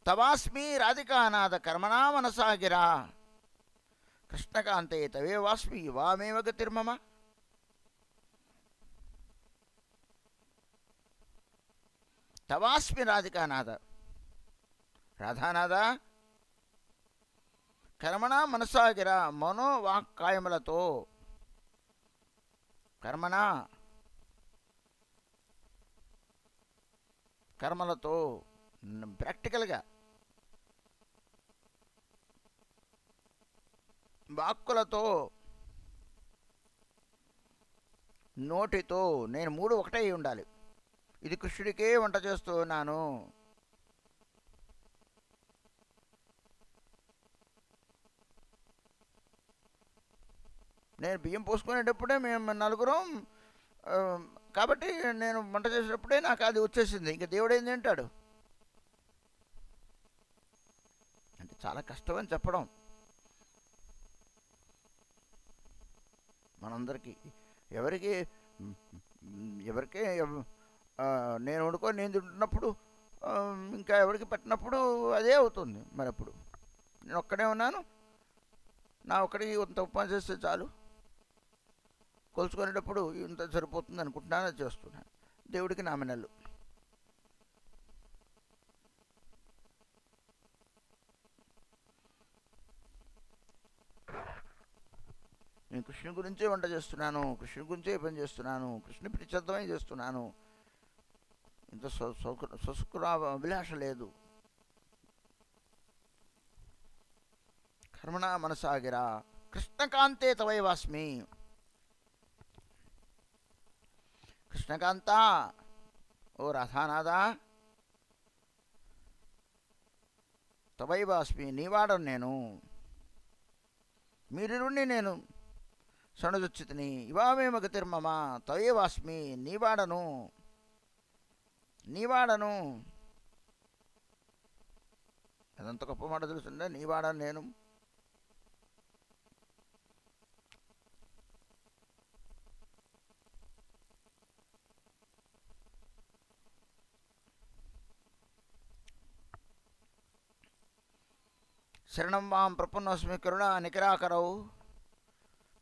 తవాస్మి రాధికానాథ కర్మణా మనసాగిరా, కృష్ణకాంతే తవే వాస్మి వామేవ గతిర్మమ. తవాస్మి రాధికానాథ, రాధానాథ, కర్మణ మనసాగిర, మనోవాక్కాయములతో, కర్మణ కర్మలతో, ప్రాక్టికల్గా, వాక్కులతో, నోటితో, నేను మూడు ఒకటే ఉండాలి. ఇది కృష్ణుడికే వంట చేస్తూ ఉన్నాను. నేను బియ్యం పోసుకునేటప్పుడే మేము నలుగురం, కాబట్టి నేను వంట చేసేటప్పుడే నాకు అది వచ్చేసింది. ఇంకా దేవుడు ఏం తింటాడు అంటే చాలా కష్టమని చెప్పడం మనందరికీ. ఎవరికి ఎవరికే నేను వండుకొని నేను తింటున్నప్పుడు ఇంకా ఎవరికి పెట్టినప్పుడు అదే అవుతుంది. మరి అప్పుడు నేను ఒక్కడే ఉన్నాను, నా ఒక్కడికి ఇంత ఉప్మా చేస్తే చాలు, కొలుచుకునేటప్పుడు ఇంత సరిపోతుంది అనుకుంటున్నాను, అది చేస్తున్నాను. దేవుడికి నామినల్లు. నేను కృష్ణుని గురించే వంట చేస్తున్నాను, కృష్ణుని గురించే పని చేస్తున్నాను, కృష్ణుని ప్రీత్యర్థమే చేస్తున్నాను, ఇంత స్వసుఖ అభిలాష లేదు. కర్మణ మనసాగిరా కృష్ణకాంతే తవైవాస్మి. కృష్ణకాంత, ఓ రాధానాథ, తవైవాస్మి, నీవాడను నేను, మీరిరుణ్ణి నేను సణుజొచ్చితిని. ఇవామేమ గతిర్మమ తవైవాస్మి, నీవాడను అదంత గొప్ప మాట తెలుస్తుండే. నీవాడను నేను. శరణం మాం ప్రపన్నోస్మి కరుణా నికరాకరౌ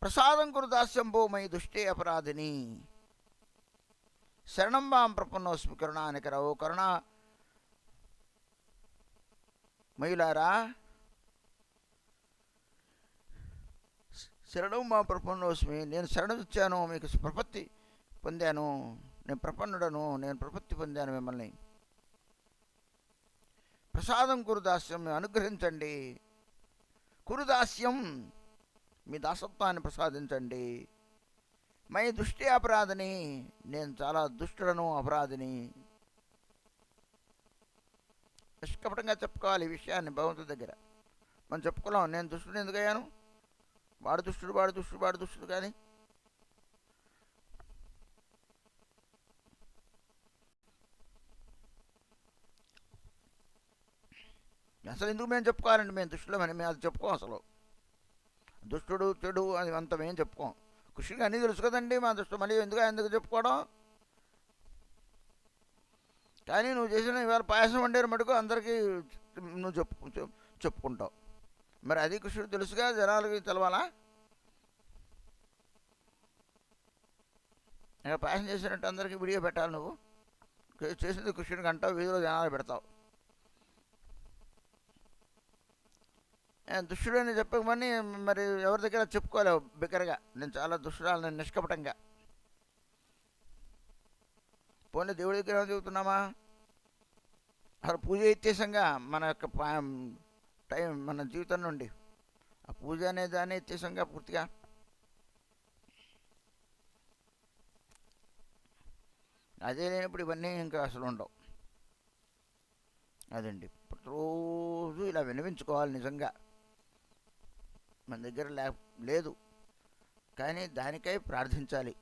ప్రసాదం కురు దాస్యంబో మయి దుష్టే అపరాధిని. శరణం మాం ప్రపన్నోస్మి కరుణా నికరౌ, కరుణా మయులారా శరణం మా ప్రపన్నోస్మి, నేను శరణిచ్చాను, మీకు ప్రపత్తి పొందాను, నేను ప్రపన్నుడను, నేను ప్రపత్తి పొందాను మిమ్మల్ని. ప్రసాదం కురుదాస్యం, అనుగ్రహించండి. కురుదాస్యం, మీ దాసత్వాన్ని ప్రసాదించండి. మై దుష్టి అపరాధిని, నేను చాలా దుష్టుడను, అపరాధిని. నిష్కపటంగా చెప్పుకోవాలి ఈ విషయాన్ని భగవంతుడి దగ్గర. మనం చెప్పుకోలేం నేను దుష్టుడు ఎందుకయ్యాను, వాడు దుష్టుడు వాడు దుష్టుడు వాడు దుష్టుడు. కానీ అసలు ఎందుకు మేము చెప్పుకోవాలండి, మేము దుష్టులమని మేము అది చెప్పుకోం. అసలు దుష్టుడు చెడు అది అంత మేము చెప్పుకోం. కృష్ణుడికి అన్నీ తెలుసు కదండి మా దుష్టుడు, మళ్ళీ ఎందుకు చెప్పుకోవడం. కానీ నువ్వు చేసిన ఇవాళ పాయసం వండేరు మటుకు అందరికీ నువ్వు చెప్పుకుంటావు. మరి అది కృష్ణుడు తెలుసుగా, జనాలకి తెలవాలా. ఇక పాయసం చేసినట్టు అందరికీ వీడియో పెట్టాలి. నువ్వు చేసింది కృష్ణుడికి అంటావు, వీధిలో జనాలు పెడతావు. దుష్టుడు అని చెప్పకమని మరి ఎవరి దగ్గర చెప్పుకోలేవు బిగ్గరగా, నేను చాలా దుష్టురాలని నిష్కపటంగా. పోనీ దేవుడి దగ్గర చెబుతున్నామా, అసలు పూజ ఎత్తేసంగా మన యొక్క టైం మన జీవితం నుండి ఆ పూజ అనే దాన్ని ఎత్తేసంగా పూర్తిగా. అదే లేనప్పుడు ఇవన్నీ ఇంకా అసలు ఉండవు. అదండి, ప్రతిరోజు ఇలా వినిపించుకోవాలి. నిజంగా మన దగ్గర లేదు కానీ దానికై ప్రార్థించాలి.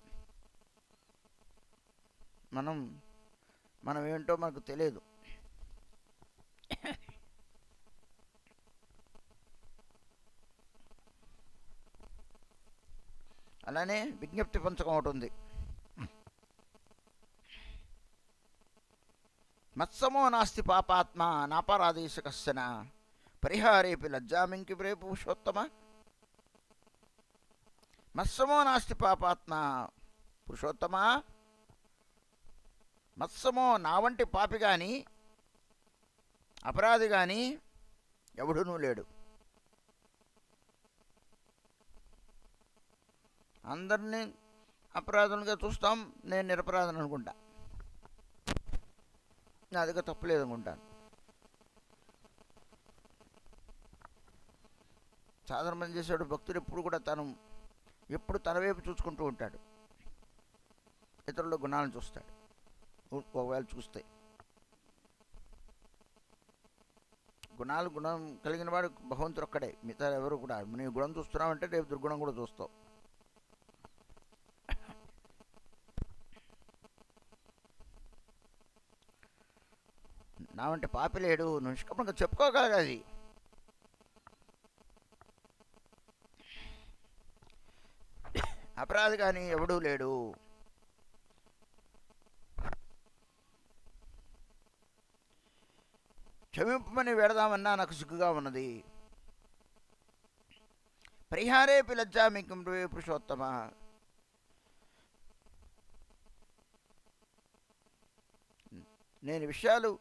మనం ఏంటో మనకు తెలియదు. అలానే విజ్ఞప్తి పంచకం ఒకటి ఉంది. మత్సమో నాస్తి పాపాత్మ నాపరాధీశ కశ్చన పరిహారేపి లజ్జామింకి ప్రే పురుషోత్తమ. మత్సమో నాస్తి పాపాత్మ, పురుషోత్తమ మత్సమో నా వంటి పాపి కానీ అపరాధి కానీ ఎవడునూ లేడు. అందరినీ అపరాధులుగా చూస్తాం, నేను నిరపరాధను అనుకుంటా, నా దగ్గర తప్పులేదు అనుకుంటాను. సాధారణ పని చేసేవాడు భక్తుడు ఎప్పుడు తన వైపు చూసుకుంటూ ఉంటాడు, ఇతరుల గుణాలను చూస్తాడు. ఒకవేళ చూస్తే గుణం కలిగిన వాడు భగవంతుడు ఒక్కడే, మిగతా ఎవరు కూడా. నీ గుణం చూస్తున్నావంటే రేపు దుర్గుణం కూడా చూస్తావు. నా వంటి పాపి లేడు, నువ్వు నిష్కపంగా చెప్పుకోగలగాలి. అపరాధి కానీ ఎవడూ లేడు. క్షమింపమని వెడదామన్నా నాకు సిగ్గుగా ఉన్నది. పరిహారేపి లజ్జామికం పురుషోత్తమ, నేను విషయాలు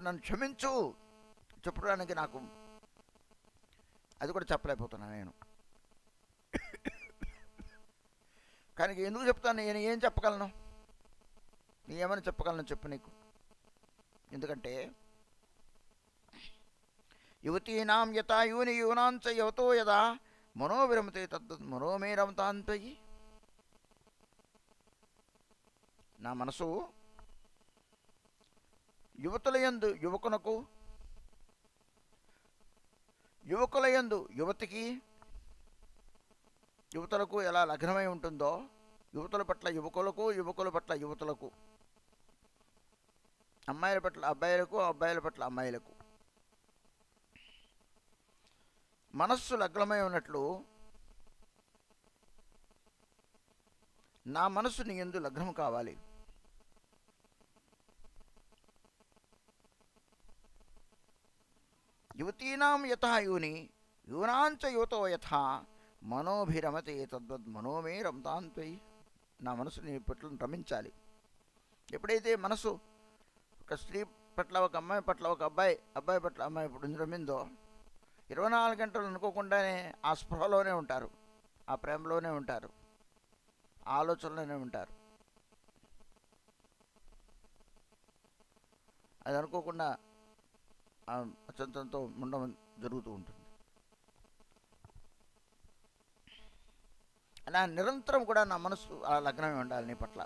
నన్ను క్షమించు చెప్పడానికి నాకు అది కూడా చెప్పలేకపోతున్నా నేను. కానీ ఎందుకు చెప్తాను, నేను ఏం చెప్పగలను, ఏమని చెప్పగలను చెప్పు నీకు. ఎందుకంటే యువతీనాం యథా యూని యూనాంచ యువతో యదా మనోవిరమతే తద్దు మనోమే రమతాంతయి. నా మనసు యువతులయందు యువకునకు, యువకులయందు యువతికి, యువతులకు ఎలా లగ్నమై ఉంటుందో, యువతుల పట్ల యువకులకు, యువకుల పట్ల యువతులకు, అమ్మాయిల పట్ల అబ్బాయిలకు, అబ్బాయిల పట్ల అమ్మాయిలకు మనస్సు లగ్నమై ఉన్నట్లు నా మనస్సు నీ యందు లగ్నం కావాలి. యువతీనాం యథా యూని యూనాంచ యువతో యథా మనోభిరమతే తద్వద్ మనోమే రమతాంత్వయి. నా మనసు నీ పట్ల రమించాలి. ఎప్పుడైతే మనసు ఒక స్త్రీ పట్ల, ఒక అమ్మాయి పట్ల, ఒక అబ్బాయి పట్ల అమ్మాయి ఇప్పుడు రమిందో 24 గంటలు అనుకోకుండానే ఆ స్పృహలోనే ఉంటారు, ఆ ప్రేమలోనే ఉంటారు, ఆ ఆలోచనలోనే ఉంటారు. అది అనుకోకుండా అత్యంతంతో ఉండడం జరుగుతూ ఉంటుంది. అలా నిరంతరం కూడా నా మనసు అలా లగ్నమే ఉండాలి నీ పట్ల,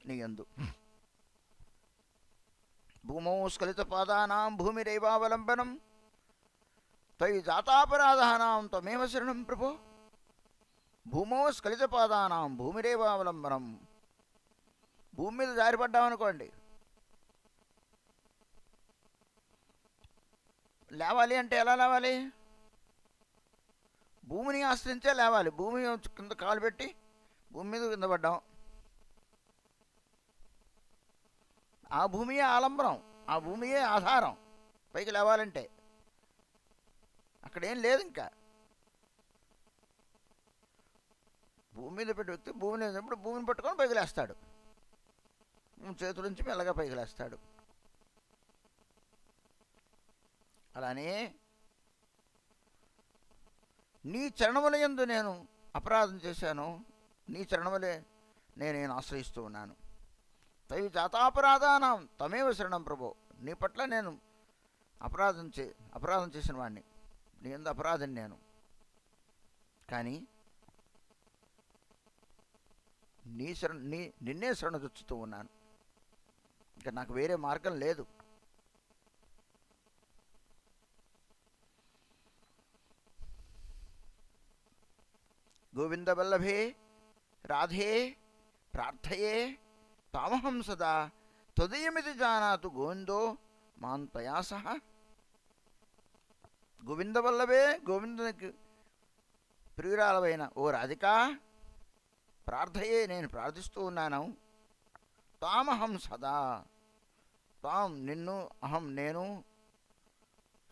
నీ యందు. భూమౌ స్ఖలిత పాదానాం భూమిరైవావలంబనం త్వయి జాతాపరాధానాం త్వమేవ శరణం ప్రభో. భూమౌ స్ఖలిత పాదానాం భూమిరైవావలంబనం. భూమి మీద జారిపడ్డామనుకోండి, లేవాలి అంటే ఎలా లేవాలి? భూమిని ఆశ్రయించే లేవాలి. భూమి కింద కాలు పెట్టి భూమి మీద కింద పడ్డాం, ఆ భూమియే ఆలంబనం, ఆ భూమియే ఆధారం. పైకి లేవాలంటే అక్కడేం లేదు. ఇంకా భూమి మీద పెట్టే వ్యక్తి భూమిని వేసినప్పుడు భూమిని పట్టుకొని పైకి లేస్తాడు, చేతుల నుంచి మెల్లగా పైకి లేస్తాడు. అలానే నీ చరణముల యందు నేను అపరాధం చేశాను, నీ చరణములే నేను ఆశ్రయిస్తూ ఉన్నాను. తవి జాతాపరాధానం తమేవ శరణం ప్రభో. నీ పట్ల నేను అపరాధం చేసిన వాడిని, నీ యందు అపరాధిని నేను. కానీ నిన్నే శరణుజొచ్చుతూ ఉన్నాను. ఇంకా నాకు వేరే మార్గం లేదు. గోవిందవల్లభే రాధే ప్రార్థయే తామహం సదా త్వదీయమితి జానాతు గోవిందో మాంతయా సహ. గోవిందవల్లభే, గోవిందునికి ప్రియురాలవైన ఓ రాధిక, ప్రార్థయే నేను ప్రార్థిస్తూ ఉన్నాను. తామహం సదా, తాం నిన్ను, అహం నేను,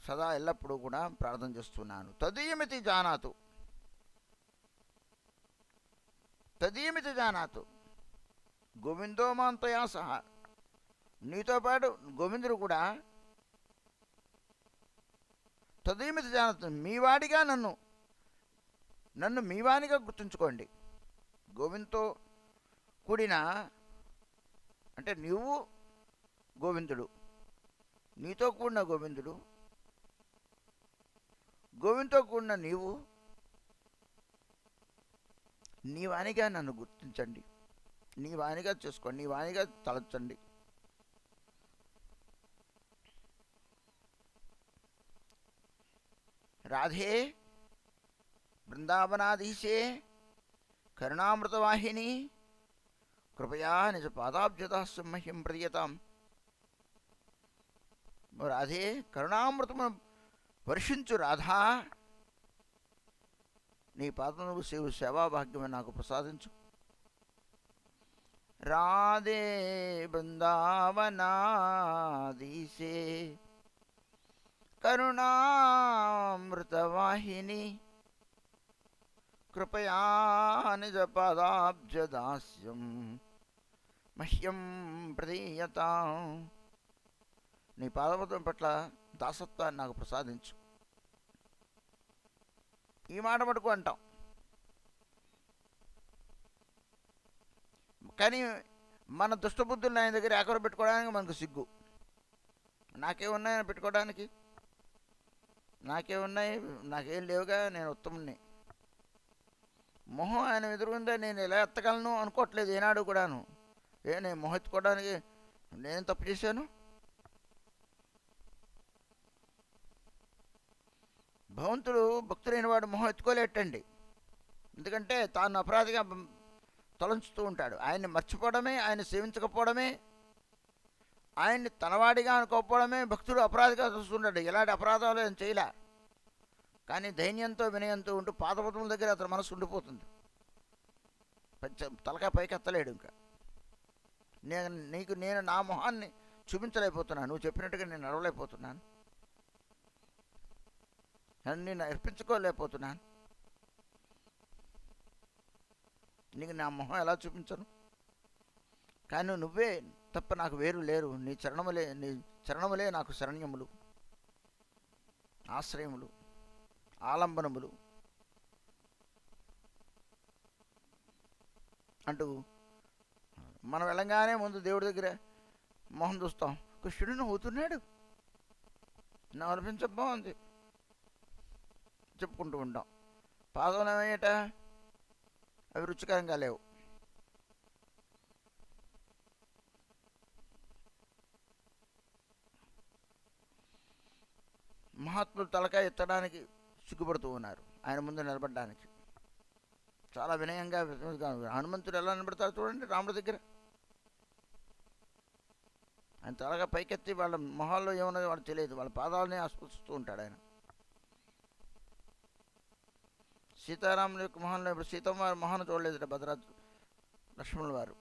సదా ఎల్లప్పుడూ కూడా ప్రార్థన చేస్తున్నాను. తదీయమితి జానాతు, తదీయమితి జానాతు గోవిందో మాంతయా సహా. నీతో పాటు గోవిందుడు కూడా తదీయమితి జానాతు, మీవాడిగా నన్ను మీవానిగా గుర్తుంచుకోండి. గోవిందుతో కూడిన అంటే నువ్వు గోవిందుడు, నీతో కూడిన గోవిందుడు, గోవిందుతో కూడిన నీవు, నీ వాణిగా నన్ను గుర్తించండి, నీ వాణిగా చేసుకోండి, నీ వాణిగా తలచండి. రాధే బృందావనాధీశే కరుణామృతవాహిని కృపయా నిజ పాదాబ్జదాస్సు మహ్యం ప్రియతాం. రాధే, కరుణామృతము వర్షించు రాధా, నీ పాదములకు సేవాభాగ్యమే నాకు ప్రసాదించు. రాధే బృందావనాధీశే కరుణామృతవాహిని కృపయా నిజ పాదాబ్జదాస్యం మహ్యం ప్రదీయతాం. నీ పాదపదం పట్ల దాసత్వాన్ని నాకు ప్రసాదించు. ఈ మాట మటుకు అంటాం, కానీ మన దుష్టబుద్ధులను ఆయన దగ్గర ఏకరు పెట్టుకోవడానికి మనకు సిగ్గు. నాకేమున్నాయని పెట్టుకోవడానికి? నాకేమున్నాయి? నాకేం లేవుగా, నేను ఉత్తముణ్ణి. మొహం ఆయన ఎదురుగుందా నేను ఎలా ఎత్తగలను అనుకోవట్లేదు ఏనాడు కూడాను. నేను మొహం ఎత్తుకోవడానికి నేను తప్పు చేశాను? భగవంతుడు భక్తులైన వాడు మొహం ఎత్తుకోలేటండి. ఎందుకంటే తాను అపరాధిగా తలంచుతూ ఉంటాడు. ఆయన్ని మర్చిపోవడమే, ఆయన సేవించకపోవడమే, ఆయన్ని తనవాడిగా అనుకోకపోవడమే భక్తుడు అపరాధిగా చూస్తుంటాడు. ఎలాంటి అపరాధాలు ఆయన చేయలే, కానీ ధైర్యంతో వినయంతో ఉంటూ పాదపదముల దగ్గర అతని మనసు ఉండిపోతుంది. తలకాయ పైకి ఎత్తలేడు. ఇంకా నేను నా మొహాన్ని చూపించలేకపోతున్నాను, నువ్వు చెప్పినట్టుగా నేను నడవలేకపోతున్నాను. అన్నీ నేర్పించుకోలేకపోతున్నాను. నీకు నా మొహం ఎలా చూపించను? కానీ నువ్వే తప్ప నాకు వేరు లేరు. నీ చరణములే నాకు శరణ్యములు, ఆశ్రయములు, ఆలంబనములు అంటూ మనం వెళ్ళంగానే ముందు దేవుడి దగ్గర మొహం చూస్తాం. కృష్ణుడు నవ్వుతున్నాడు, నా అనిపించ బాగుంది చెప్పుకుంటూ ఉంటాం. పాదం ఏమయ్యట, అవి రుచికరంగా లేవు. మహాత్ములు తలకాయ ఎత్తడానికి సిగ్గుపడుతూ ఉన్నారు ఆయన ముందు నిలబడడానికి. చాలా వినయంగా హనుమంతుడు ఎలా నిలబడతారు చూడండి రాముడి దగ్గర. ఆయన తలగా పైకెత్తి వాళ్ళ మొహాల్లో ఏమన్నది వాడు తెలియదు, వాళ్ళ పాదాలని ఆస్వాదిస్తూ ఉంటాడు ఆయన. సీతారాముల యొక్క మొహంలో ఇప్పుడు సీతమ్మ వారి మొహాన్ని చూడలేదు భద్రాజు లక్ష్మణుల వారు.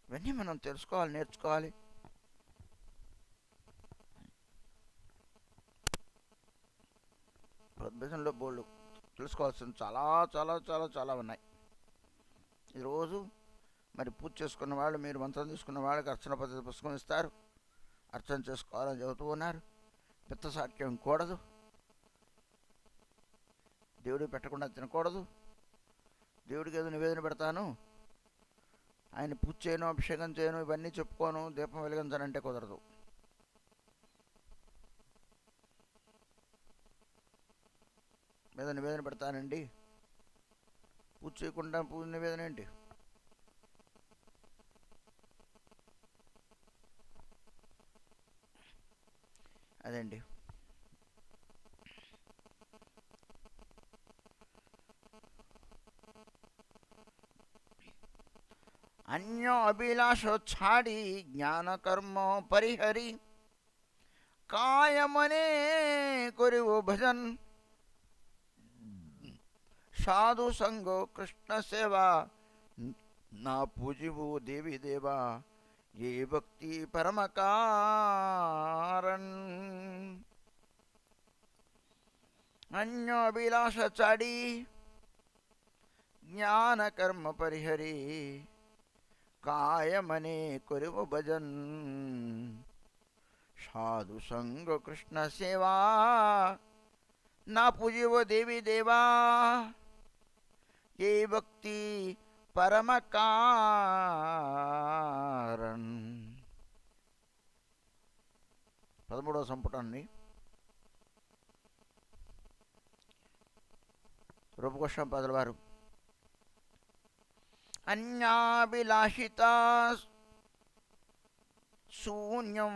ఇవన్నీ మనం తెలుసుకోవాలి, నేర్చుకోవాలి. అద్భుతంలో బోళ్ళు తెలుసుకోవాల్సిన చాలా చాలా చాలా చాలా ఉన్నాయి. ఈరోజు మరి పూజ చేసుకున్న వాళ్ళు, మీరు మంత్రం తీసుకున్న వాళ్ళకి అర్చన పద్ధతి పుస్తకం ఇస్తారు, అర్చన చేసుకోవాలని చెబుతూ ఉన్నారు. పిత్తసాఖ్యం కూడదు, దేవుడికి పెట్టకుండా తినకూడదు. దేవుడికి ఏదో నివేదన పెడతాను, ఆయన పూజ చేయను, అభిషేకం చేయను, ఇవన్నీ చెప్పుకోను, దీపం వెలిగించాలంటే కుదరదు. మీద నివేదన పెడతానండి, పూజ చేయకుండా పూజ నివేదన ఏంటి? అదండి. అన్యో అభిలాషో ఛాడి జ్ఞానకర్మ పరిహరి కాయమనే కొరివు భజన్ సాధు సంగో కృష్ణ సేవా నా పూజివు దేవి దేవా ఏ భక్తి పరమకారన్. అన్యో అభిలాష చాడి జ్ఞానకర్మ పరిహరి కాయమనే కొరివు భజన్ సాధు సంగ కృష్ణ సేవా నా పూజివో దేవి దేవా ఏ భక్తి పరమకారన్. 13వ సంపుటాన్ని రూపగోస్వామిపాదుల వారు అన్యాభిలాషిత శూన్యం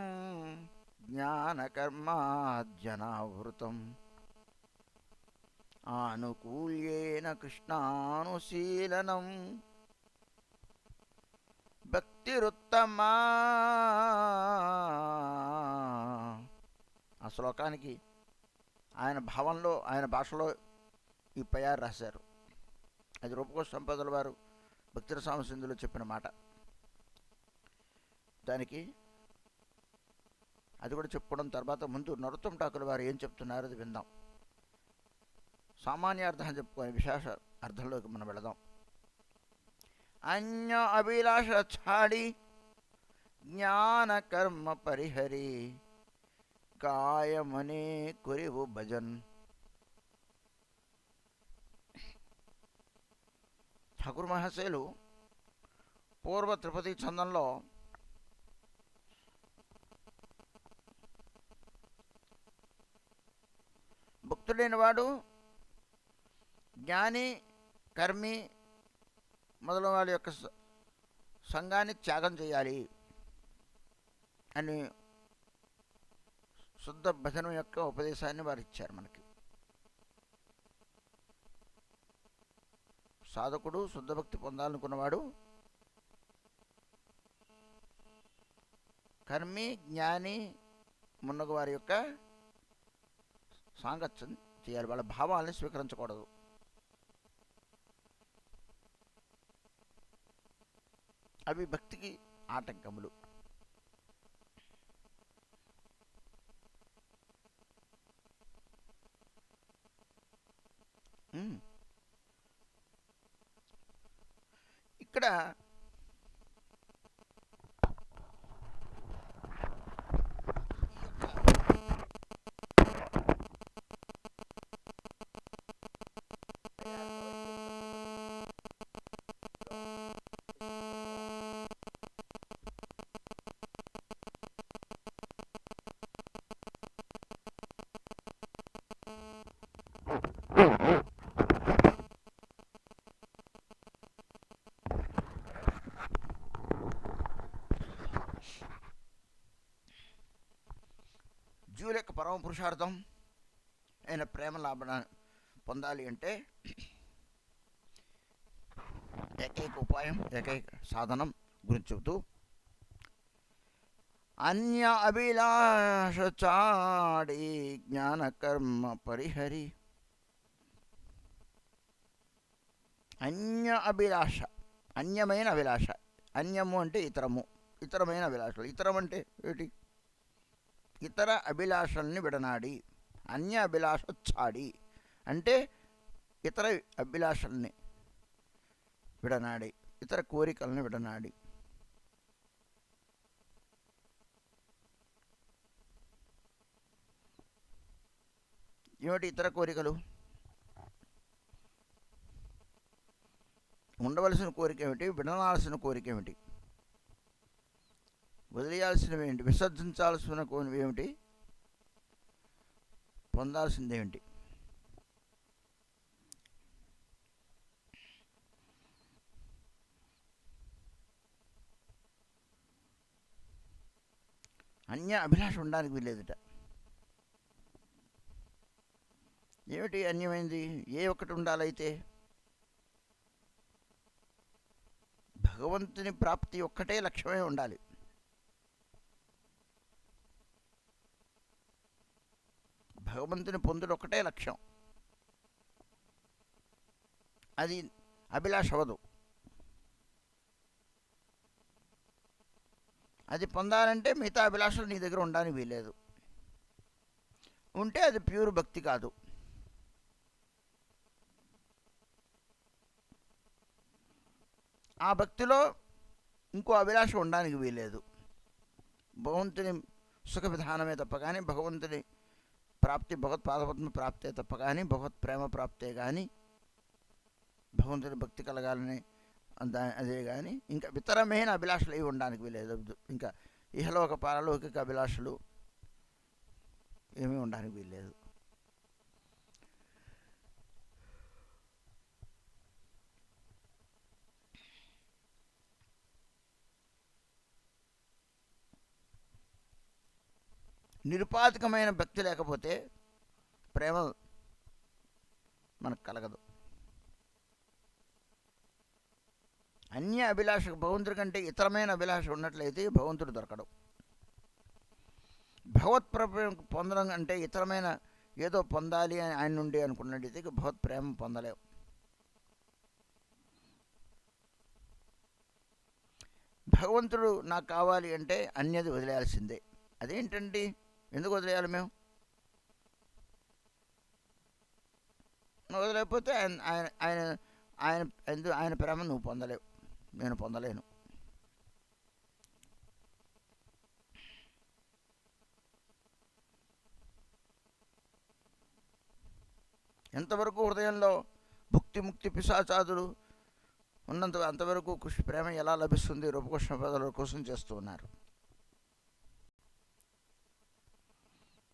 జ్ఞానకర్మాజ్జనావృతం ఆనుకూల్యేన కృష్ణానుశీలనం భక్తిరుత్తమా. ఆ శ్లోకానికి ఆయన భావంలో, ఆయన భాషలో ఈ పయారు రాశారు. అది రూపగోస్వామిపాదుల వారు భక్తిరసామ సింధులో చెప్పిన మాట. దానికి అది కూడా చెప్పుకోవడం తర్వాత ముందు నరోత్తమ ఠాకూర్ వారు ఏం చెప్తున్నారు అది విందాం. సామాన్య అర్థం చెప్పుకొని విశేష అర్థంలోకి మనం వెళదాం. అన్య అభిలాష ఛాడి జ్ఞానకర్మ పరిహరి కాయమనే కొరివు భజన్. ఠాకూర్ మహాశయులు పూర్వ తిరుపతి చందంలో భక్తుడైన వాడు జ్ఞాని, కర్మి మొదలైన వాళ్ళ యొక్క సంఘాన్ని త్యాగం చేయాలి అని శుద్ధ భజన యొక్క ఉపదేశాన్ని వారు ఇచ్చారు మనకి. సాధకుడు శుద్ధ భక్తి పొందాలనుకున్నవాడు కర్మి, జ్ఞాని మున్నగు వారి యొక్క సాంగత్యం చేయాలి, వాళ్ళ భావాలని స్వీకరించకూడదు. అవి భక్తికి ఆటంకములు. ఇక్కడ జీవుల యొక్క పరమ పురుషార్థం అయిన ప్రేమ లాభాన్ని పొందాలి అంటే ఏకైక ఉపాయం, ఏకైక సాధనం గురించి చెబుతూ అన్య అభిలాష చాడి జ్ఞానకర్మ పరిహరి. అన్య అభిలాష, అన్యమైన అభిలాష. అన్యము అంటే ఇతరము, ఇతరమైన అభిలాషలు. ఇతరం అంటే ఏమిటి? ఇతర అభిలాషల్ని విడనాడి. అన్య అభిలాష చాడి అంటే ఇతర అభిలాషల్ని విడనాడి, ఇతర కోరికలను విడనాడి. ఏమిటి ఇతర కోరికలు? ఉండవలసిన కోరిక ఏమిటి? విడనాల్సిన కోరిక ఏమిటి? వదిలేయాల్సినవి ఏంటి? విసర్జించాల్సిన ఏమిటి? పొందాల్సిందేమిటి? అన్య అభిలాష ఉండడానికి వీలేదుట. ఏమిటి అన్యమైంది? ఏ ఒక్కటి ఉండాలైతే? భగవంతుని ప్రాప్తి ఒక్కటే లక్ష్యమే ఉండాలి. భగవంతుని పొందుడు ఒక్కటే లక్ష్యం. అది అభిలాష అవ్వదు. అది పొందాలంటే మిగతా అభిలాషలు నీ దగ్గర ఉండడానికి వీలేదు. ఉంటే అది ప్యూర్ భక్తి కాదు. ఆ భక్తిలో ఇంకో అభిలాష ఉండడానికి వీలేదు. భగవంతుని సుఖ విధానమే తప్ప కానీ, భగవంతుని ప్రాప్తి, భగవత్పాదపద్మ ప్రాప్తే తప్ప కానీ, భగవత్ ప్రేమ ప్రాప్తే కానీ, భగవంతుని భక్తి కలగాలని అదే కానీ ఇంకా ఇతరమైన అభిలాషలు ఏవి ఉండడానికి వీలేదు. ఇంకా ఇహలోక పారలౌకిక అభిలాషలు ఏమీ ఉండడానికి వీల్లేదు. నిరుపాధికమైన భక్తి లేకపోతే ప్రేమ మనకు కలగదు. అన్య అభిలాష, భగవంతుడి కంటే ఇతరమైన అభిలాష ఉన్నట్లయితే భగవంతుడు దొరకడు. భగవత్ ప్రేమ పొందడం అంటే ఇతరమైన ఏదో పొందాలి అని ఆయన నుండి అనుకున్నట్టయితే భగవత్ ప్రేమ పొందలేవు. భగవంతుడు నాకు కావాలి అంటే అన్యది వదిలేయాల్సిందే. అదేంటండి? ఎందుకు వదిలేయాలి మేము? వదిలేకపోతే ఆయన ఆయన ఆయన ఆయన ఆయన ప్రేమ నువ్వు పొందలేవు, నేను పొందలేను. ఎంతవరకు హృదయంలో భుక్తి ముక్తి పిశాచాదులు అంతవరకు కృష్ణ ప్రేమ ఎలా లభిస్తుంది? రూపకృష్ణ పదాల కోసం చేస్తూ ఉన్నారు.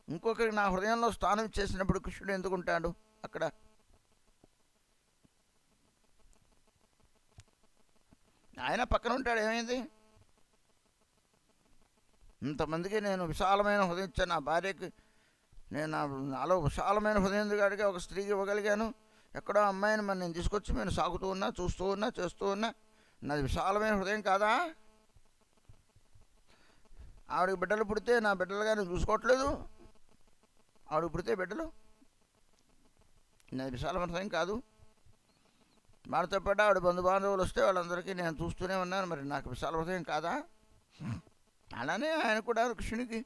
ఇంకొకరికి నా హృదయంలో స్థానం చేసినప్పుడు కృష్ణుడు ఎందుకుంటాడు అక్కడ? ఆయన పక్కన ఉంటాడు. ఏమైంది? ఇంతమందికి నేను విశాలమైన హృదయం ఇచ్చాను. నా భార్యకి నేను నాలో విశాలమైన హృదయం కాడిగా ఒక స్త్రీకి ఇవ్వగలిగాను. ఎక్కడో అమ్మాయిని మరి నేను తీసుకొచ్చి నేను సాగుతూ ఉన్నా, చూస్తూ ఉన్నా, చేస్తూ ఉన్నా. నాది విశాలమైన హృదయం కాదా? ఆవిడకి బిడ్డలు పుడితే నా బిడ్డలుగా నేను చూసుకోవట్లేదు. ఆవిడకి పుడితే బిడ్డలు, నాది విశాలమైన హృదయం కాదు. వాడితో పాటు ఆవిడ బంధుబాంధవులు వస్తే వాళ్ళందరికీ నేను చూస్తూనే ఉన్నాను. మరి నాకు విశాల హృదయం కాదా? అలానే ఆయన కూడా కృష్ణునికి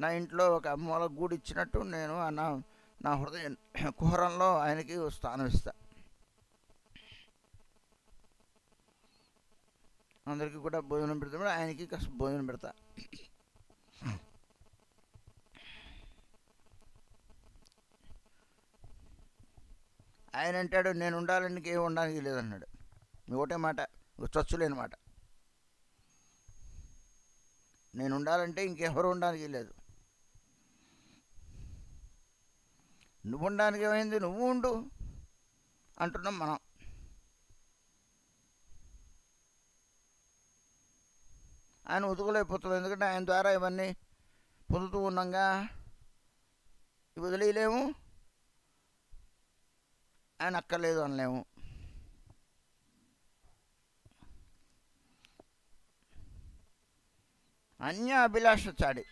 నా ఇంట్లో ఒక మూల గూడు ఇచ్చినట్టు నేను నా హృదయ కుహరంలో ఆయనకి స్థానం ఇస్తా. అందరికీ కూడా భోజనం పెడతాడు, ఆయనకి కాస్త భోజనం పెడతా. ఆయన అంటాడు, నేను ఉండాలని ఏం ఉండడానికి లేదన్నాడు. ఒకటే మాట, చచ్చు లేని మాట. నేను ఉండాలంటే ఇంకెవరు ఉండడానికి లేదు. నువ్వు ఉండడానికి ఏమైంది, నువ్వు ఉండు అంటున్నాం మనం. ఆయన ఉతుకోలేకపోతున్నాం, ఎందుకంటే ఆయన ద్వారా ఇవన్నీ పొందుతూ ఉన్నాగా. ఇవి వదిలేయలేము, ఆయన అక్కర్లేదు అనలేము. అన్య అభిలాష చాడి,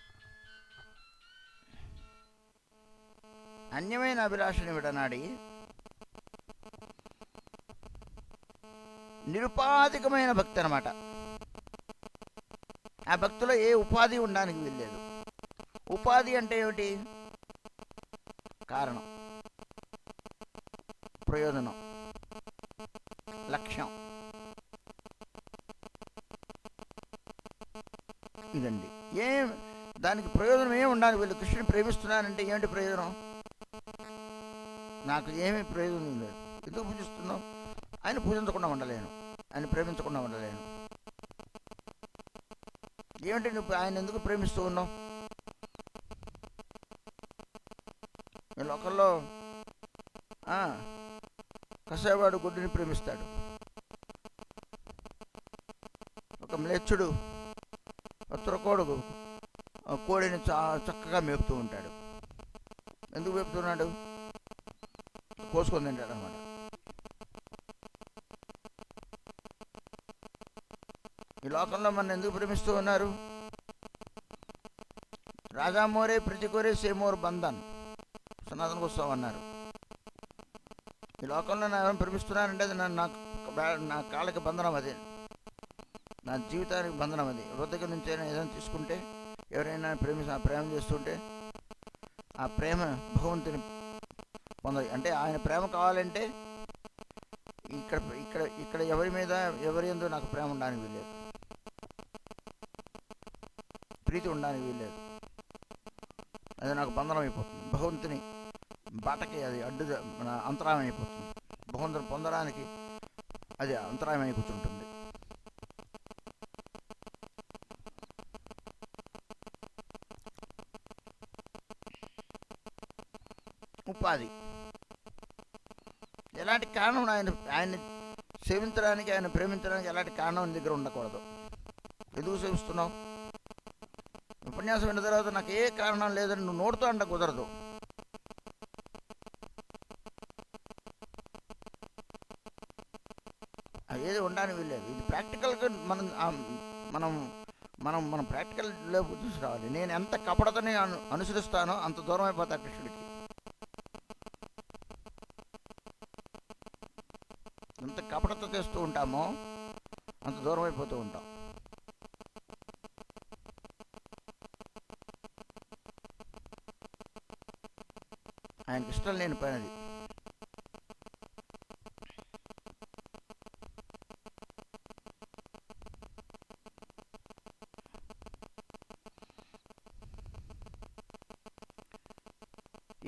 అన్యమైన అభిలాషని విడనాడి నిరుపాధికమైన భక్తి అన్నమాట. ఆ భక్తిలో ఏ ఉపాధి ఉండడానికి వీల్లేదు. ఉపాధి అంటే ఏమిటి? కారణం, ప్రయోజనం, లక్ష్యం, ఇదండి. ఏం దానికి ప్రయోజనం ఏమి ఉండాలి? వీళ్ళు కృష్ణుని ప్రేమిస్తున్నానంటే ఏమిటి ప్రయోజనం? నాకు ఏమీ ప్రయోజనం లేదు. ఎందుకు పూజిస్తున్నావు? ఆయన పూజించకుండా ఉండలేను, ఆయన ప్రేమించకుండా ఉండలేను. ఏమిటి నువ్వు ఆయన ఎందుకు ప్రేమిస్తూ ఉన్నావు? ఈ లోకల్లో కసేవాడు గుడ్డిని ప్రేమిస్తాడు, ఒక మ్లేచ్చుడు తురకోడు కోడిని చక్కగా మేపుతూ ఉంటాడు. ఎందుకు మేపుతున్నాడు? కోసుకొని తింటాడు అనమాట. ఈ లోకంలో మన ఎందుకు ప్రేమిస్తూ ఉన్నారు? రాజామోరే ప్రతికోరే సేమోర్ బంధన్ సనాతన గోస్వామి అన్నారు. ఈ లోకంలో నా ఎవరైనా ప్రేమిస్తున్నానంటే అది నా కాళ్ళకి బంధనం, అది నా జీవితానికి బంధనం. అది వృద్ధకి నుంచి అయినా ఏదైనా తీసుకుంటే, ఎవరైనా ప్రేమ చేస్తుంటే ఆ ప్రేమ భగవంతుని పొందాలి. అంటే ఆయన ప్రేమ కావాలంటే ఇక్కడ ఇక్కడ ఇక్కడ ఎవరి మీద ఎవరి యందు నాకు ప్రేమ ఉండడానికి వీల్లేదు, ప్రీతి ఉండడానికి వీల్లేదు. అది నాకు బంధనం అయిపోతుంది. భగవంతుని బాటకి అది అంతరాయం అయిపోతుంది. భగవంతుని పొందడానికి అది అంతరాయం అయి కూర్చుంటుంది. ఉపాధి, ఎలాంటి కారణం ఆయన్ని సేవించడానికి, ఆయన ప్రేమించడానికి ఎలాంటి కారణం నీ దగ్గర ఉండకూడదు. ఎందుకు సేవిస్తున్నావు? ఉపన్యాసం విన్న తర్వాత నాకు ఏ కారణం లేదని నువ్వు నోడుతూ అంట కుదరదు. ఏది ఉండడానికి వీల్లేదు. ఇది ప్రాక్టికల్గా మనం ప్రాక్టికల్లో చూసి రావాలి. నేను ఎంత కపడతని అనుసరిస్తానో అంత దూరం అయిపోతా కృష్ణుడికి. ఎంత కపడత చేస్తూ ఉంటామో అంత దూరం అయిపోతూ ఉంటాం. ఆయనకి ఇష్టం లేని పని అది.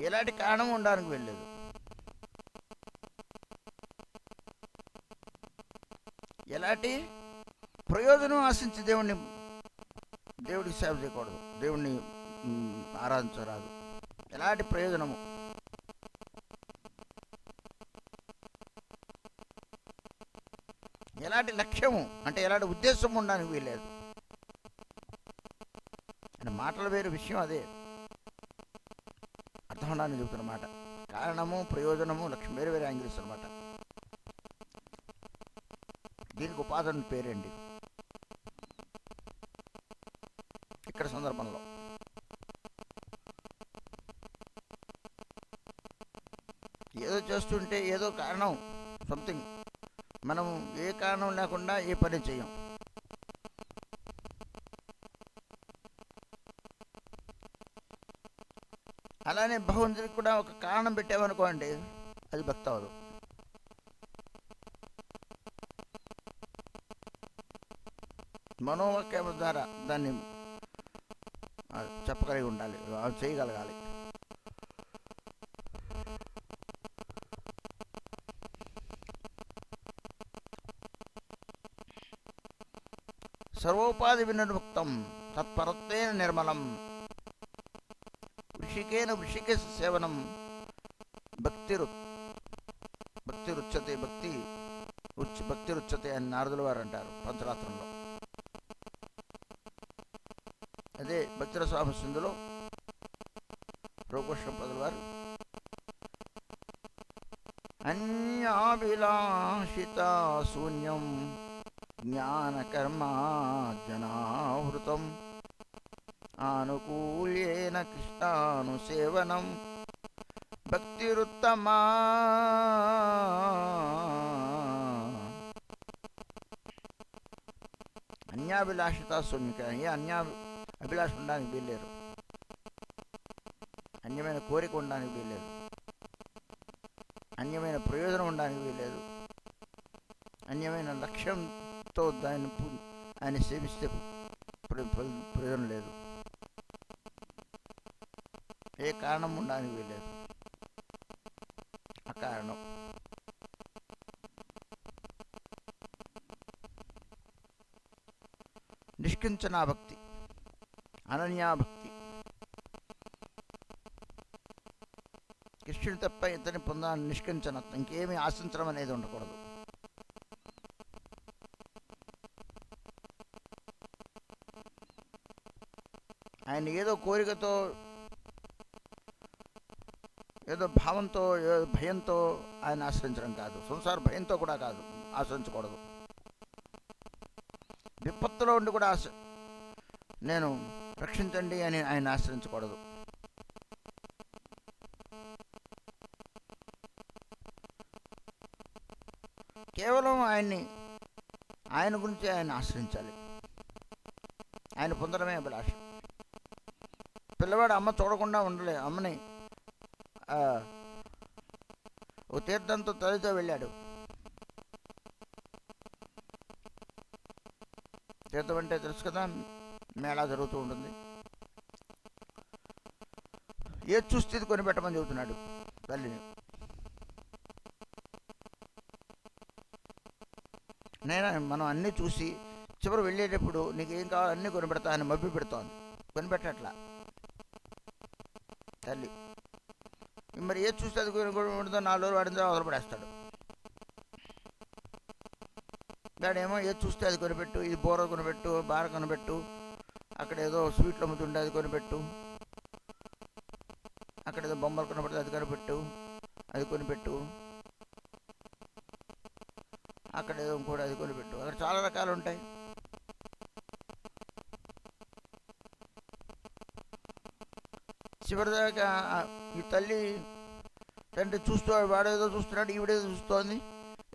ఎలాంటి కారణం ఉండడానికి వెళ్ళలేదు. ఎలాంటి ప్రయోజనం ఆశించి దేవుడికి సేవ చేయకూడదు, దేవుణ్ణి ఆరాధించరాదు. ఎలాంటి ప్రయోజనము, ఎలాంటి లక్ష్యము, అంటే ఎలాంటి ఉద్దేశం ఉండడానికి వీల్లేదు. అంటే మాటలు వేరే విషయం, అదే అర్థం ఉండడానికి చెబుతున్నమాట. కారణము, ప్రయోజనము, లక్ష్యం వేరే వేరే యాంగిల్స్ అనమాట. దీనికి ఉపాధన పేరండి ఇక్కడ సందర్భంలో. ఏదో చేస్తుంటే ఏదో కారణం, సంథింగ్, మనం ఏ కారణం లేకుండా ఏ పని చేయం. అలానే భగవంతుడికి కూడా ఒక కారణం పెట్టామనుకోండి, అది భక్తి అవ్వదు. మనోవాక్యం ద్వారా దాన్ని చెప్పగలిగి ఉండాలి, చేయగలగాలి. సర్వోపాధి వినిర్ముక్తం తత్పరత్వేన నిర్మలం వృషికేన వృషికేశ సేవనం భక్తిరుచ్యతే భక్తిరుచ్యతే అని నారదుల వారు అంటారు పంచరాత్రంలో. అదే భక్తిరస్వామి సింధులో రోగోష్ణ పదుల వారు అన్యాభిలాషిత శూన్యం జ్ఞానకర్మార్జనావృతం ఆనుకూల్యేన కృష్ణానుసేవనం భక్తిరుత్తమా. అన్యాభిలాషిత శూన్యక, అభిలాష ఉండడానికి వీల్లేరు, అన్యమైన కోరిక ఉండడానికి వీల్లేదు, అన్యమైన ప్రయోజనం ఉండడానికి వీల్లేదు, అన్యమైన లక్ష్యంతో ఆయన సేవిస్తే ప్రయోజనం లేదు, ఏ కారణం ఉండడానికి వీల్లేదు. అకారణం. నిష్కించనా భక్తి, అనన్యాభక్తి. కృష్ణుడి తప్ప ఇతని పొందాలని నిష్కించనత్వం, ఇంకేమీ ఆశించడం అనేది ఉండకూడదు. ఆయన ఏదో కోరికతో, ఏదో భావంతో, ఏదో భయంతో ఆయన ఆశ్రయించడం కాదు, సంసార భయంతో కూడా కాదు, ఆశ్రయించకూడదు. విపత్తులో ఉండి కూడా నేను రక్షించండి అని ఆయన ఆశ్రయించకూడదు. కేవలం ఆయన గురించి ఆయన ఆశ్రయించాలి, ఆయన పొందడమే అభిలాష. పిల్లవాడు అమ్మ చూడకుండా ఉండలే, అమ్మని ఓ తీర్థంతో తల్లితో వెళ్ళాడు. తీర్థం అంటే తెలుసు కదా, మేళా జరుగుతూ ఉంటుంది. ఏది చూస్తే కొనిపెట్టమని చెబుతున్నాడు తల్లిని. మనం అన్నీ చూసి చివరి వెళ్ళేటప్పుడు నీకు ఏం కావాలో అన్నీ కొనిపెడతా అని మభ్య పెడుతోంది, కొనిపెట్టట్లా తల్లి. మరి ఏది చూస్తే అది కొనిపెడుతుందో 4 రోజులు వాడిన తర్వాత వదలపడేస్తాడు. వాడేమో ఏది చూస్తే అది కొనిపెట్టు, ఇది బోర కొనిపెట్టు, బార కొనిపెట్టు, అక్కడ ఏదో స్వీట్లు అమ్ముతుండే అది కొనిపెట్టు, అక్కడ ఏదో బొమ్మలు కొనిపెడితే అది కొనిపెట్టు, అక్కడ ఏదో ఇంకోటి అది కొనిపెట్టు, అక్కడ చాలా రకాలు ఉంటాయి. చివరిదాకా ఈ తల్లి తండ్రి వాడేదో చూస్తున్నాడు, ఈవిడేదో చూస్తోంది,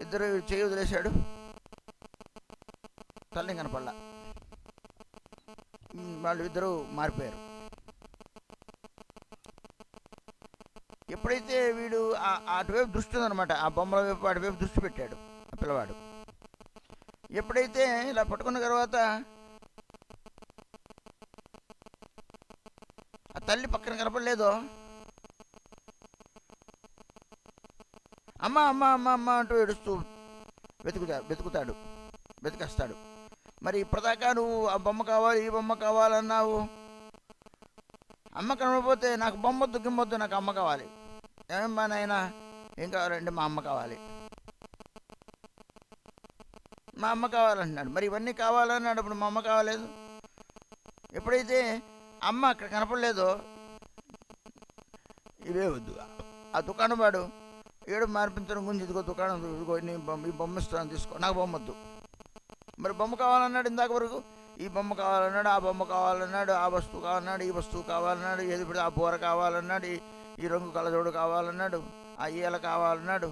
ఇద్దరు చేయి వదిలేశాడు, తల్లి కనపడలా. వాళ్ళు ఇద్దరు మారిపోయారు. ఎప్పుడైతే వీడు అటువైపు దృష్టి ఉందనమాట, ఆ బొమ్మల వైపు అటువైపు దృష్టి పెట్టాడు ఆ పిల్లవాడు. ఎప్పుడైతే ఇలా పట్టుకున్న తర్వాత ఆ తల్లి పక్కన కనపడలేదో, అమ్మ అమ్మ అమ్మ అమ్మ అంటూ ఏడుస్తూ వెతికేస్తాడు. మరి ఇప్పటిదాకా నువ్వు ఆ బొమ్మ కావాలి, ఈ బొమ్మ కావాలన్నావు, అమ్మ కనపడిపోతే నాకు బొమ్మొద్దు గిమ్మొద్దు, నాకు అమ్మ కావాలి. ఏమమ్మా నాయనా, ఏం కావాలంటే మా అమ్మ కావాలి, మా అమ్మ కావాలంటున్నాడు. మరి ఇవన్నీ కావాలన్నాడు, ఇప్పుడు మా అమ్మ కావాలేదు. ఎప్పుడైతే అమ్మ అక్కడ కనపడలేదో, ఇవే వద్దు, ఆ దుకాణం వాడు ఏడు మార్పించడం గురించి, ఇదిగో దుకాణం, ఇదిగో నీ ఈ బొమ్మ ఇస్తాను తీసుకో, నాకు బొమ్మ వద్దు. మరి బొమ్మ కావాలన్నాడు ఇందాక వరకు, ఈ బొమ్మ కావాలన్నాడు, ఆ బొమ్మ కావాలన్నాడు, ఆ వస్తువు కావాలన్నాడు, ఈ వస్తువు కావాలన్నాడు, ఏది ఇప్పుడు ఆ బోర కావాలన్నాడు, ఈ రంగు కలజోడు కావాలన్నాడు, ఆ ఈల కావాలన్నాడు,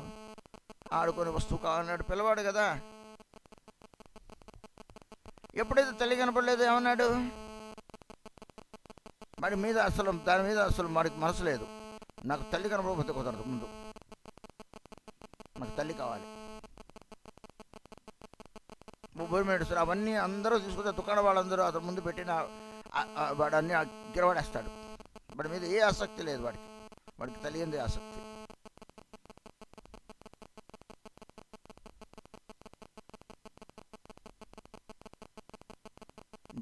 ఆడుకునే వస్తువు కావాలన్నాడు పిల్లవాడు కదా. ఎప్పుడైతే తల్లి కనపడలేదు ఏమన్నాడు, దాని మీద అసలు వాడికి మనసు లేదు. నాకు తల్లి కనపడకపోతే కుదరదు, ముందు నాకు తల్లి కావాలి. భూమి మీద ఇస్తారు. అవన్నీ అందరూ తీసుకుంటే దుకాణ వాళ్ళందరూ అతని ముందు పెట్టిన వాడు అన్ని గిరవాడేస్తాడు. వాడి మీద ఏ ఆసక్తి లేదు వాడికి, వాడికి తెలియంది ఆసక్తి.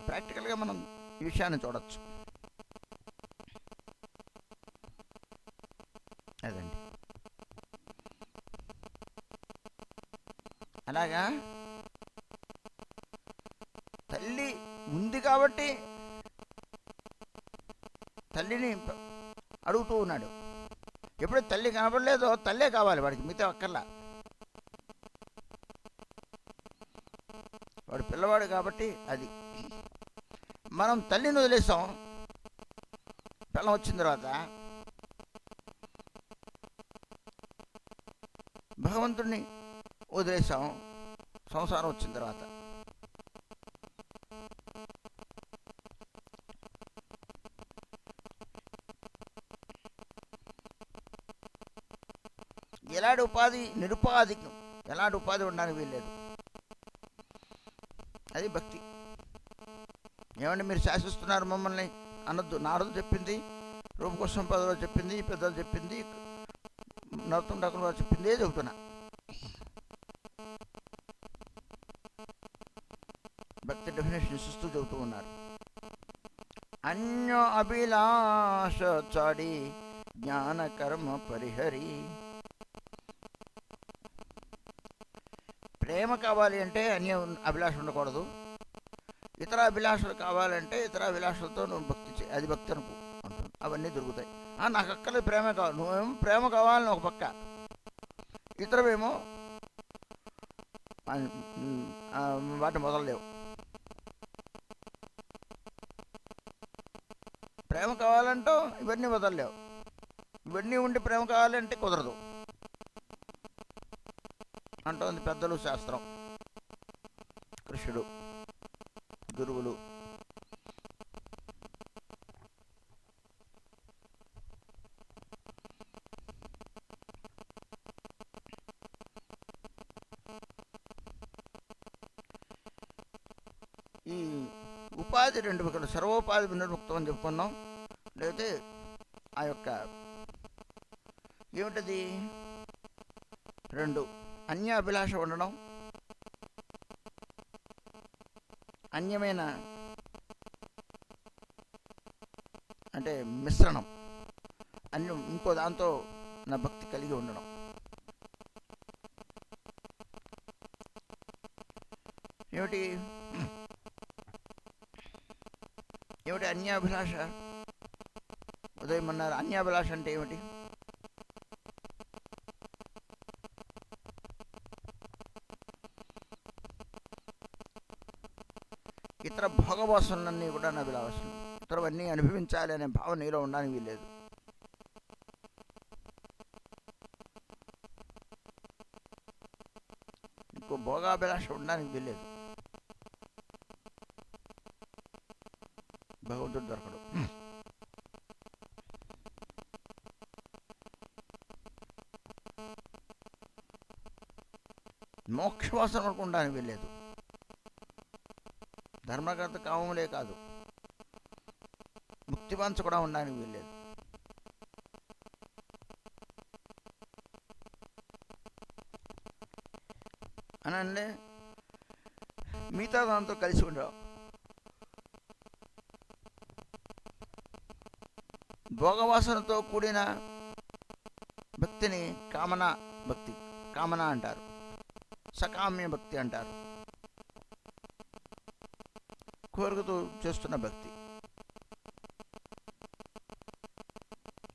ప్రాక్టికల్గా మనం ఈ విషయాన్ని చూడొచ్చు. అదండి. అలాగా తల్లి ఉంది కాబట్టి తల్లిని అడుగుతూ ఉన్నాడు. ఎప్పుడు తల్లి కనపడలేదో తల్లే కావాలి వాడికి, మిగతా అక్కర్లా. వాడు పిల్లవాడు కాబట్టి అది. మనం తల్లిని వదిలేసాం, పిల్లం వచ్చిన తర్వాత భగవంతుడిని వదిలేసాం సంసారం వచ్చిన తర్వాత. ఎలాంటి ఉపాధి నిరుపాధికం, ఎలాంటి ఉపాధి ఉండడానికి వీల్లేదు. అది భక్తి. ఏమంటే మీరు శాసిస్తున్నారు మమ్మల్ని అనొద్దు. నారదు చెప్పింది, రూపకోశం పదలో చెప్పింది, పెద్దలు చెప్పింది, నరోత్తమ ఠాకూర్ చెప్పిందే చెబుతున్నా. భక్తి డెఫినేషన్ ఇస్తూ చెబుతూ ఉన్నారు. అన్య అభిలాష చాడి జ్ఞాన కర్మ పరిహరి. ప్రేమ కావాలి అంటే అన్య అభిలాష ఉండకూడదు. ఇతర అభిలాషలు కావాలంటే ఇతర అభిలాషలతో నువ్వు భక్తి చేయి, అది భక్తి అనుకో అంటుంది. అవన్నీ దొరుకుతాయి. నాకు అక్కర్లేదు ప్రేమ కావాలి, నువ్వేమో ప్రేమ కావాలని ఒక పక్క, ఇతరమేమో వాటిని మొదలలేవు. ప్రేమ కావాలంటూ ఇవన్నీ వదలలేవు. ఇవన్నీ ఉండి ప్రేమ కావాలంటే కుదరదు అంటోంది పెద్దలు, శాస్త్రం, కృష్ణుడు, గురువులు. ఈ ఉపాధి రెండు ఇక్కడ సర్వోపాధి వినిర్ముక్తం అని చెప్పుకున్నాం. లేకపోతే ఆ యొక్క ఏమిటది, రెండు అన్య అభిలాష ఉండడం, అన్యమైన అంటే మిశ్రణం, అన్యం ఇంకో దాంతో నా భక్తి కలిగి ఉండడం. ఏమిటి ఏమిటి అన్యాభిలాష? ఉదయం అన్నారు అన్యాభిలాష అంటే ఏమిటి? ఇతర భోగవాసనలన్నీ కూడా నా అభిలాషలు, ఇతరవన్నీ అనుభవించాలి అనే భావం నీలో ఉండడానికి వీల్లేదు. ఇంకో భోగాభిలాష ఉండడానికి వీల్లేదు. భగవంతుడు దొరకడు. మోక్షవాసన వరకు ఉండడానికి వీల్లేదు. ధర్మగత కామములే కాదు, ముక్తివాంఛ కూడా ఉండడానికి వీల్లేదు. అనండి మిగతా దాంతో కలిసి ఉండవు. భోగవాసనతో కూడిన భక్తిని కామన భక్తి, కామన అంటారు, సకామ్య భక్తి అంటారు. కోరికతో చేస్తున్న భక్తి.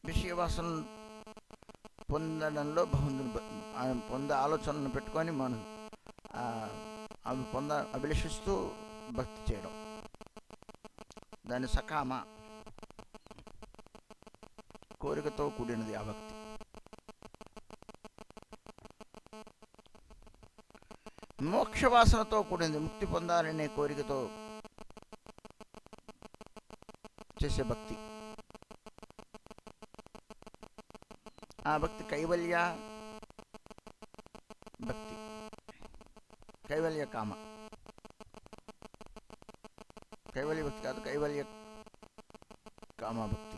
విషయవాసన పొందడంలో పొందే ఆలోచనలను పెట్టుకొని మనం అవి అభిలషిస్తూ భక్తి చేయడం, దాని సకామ, కోరికతో కూడినది ఆ భక్తి. మోక్షవాసనతో కూడింది, ముక్తి పొందాలనే కోరికతో చేసే భక్తి. ఆ భక్తి కైవల్య భక్తి, కైవల్య కామ. కైవల్య భక్తి కాదు, కైవల్య కామభక్తి.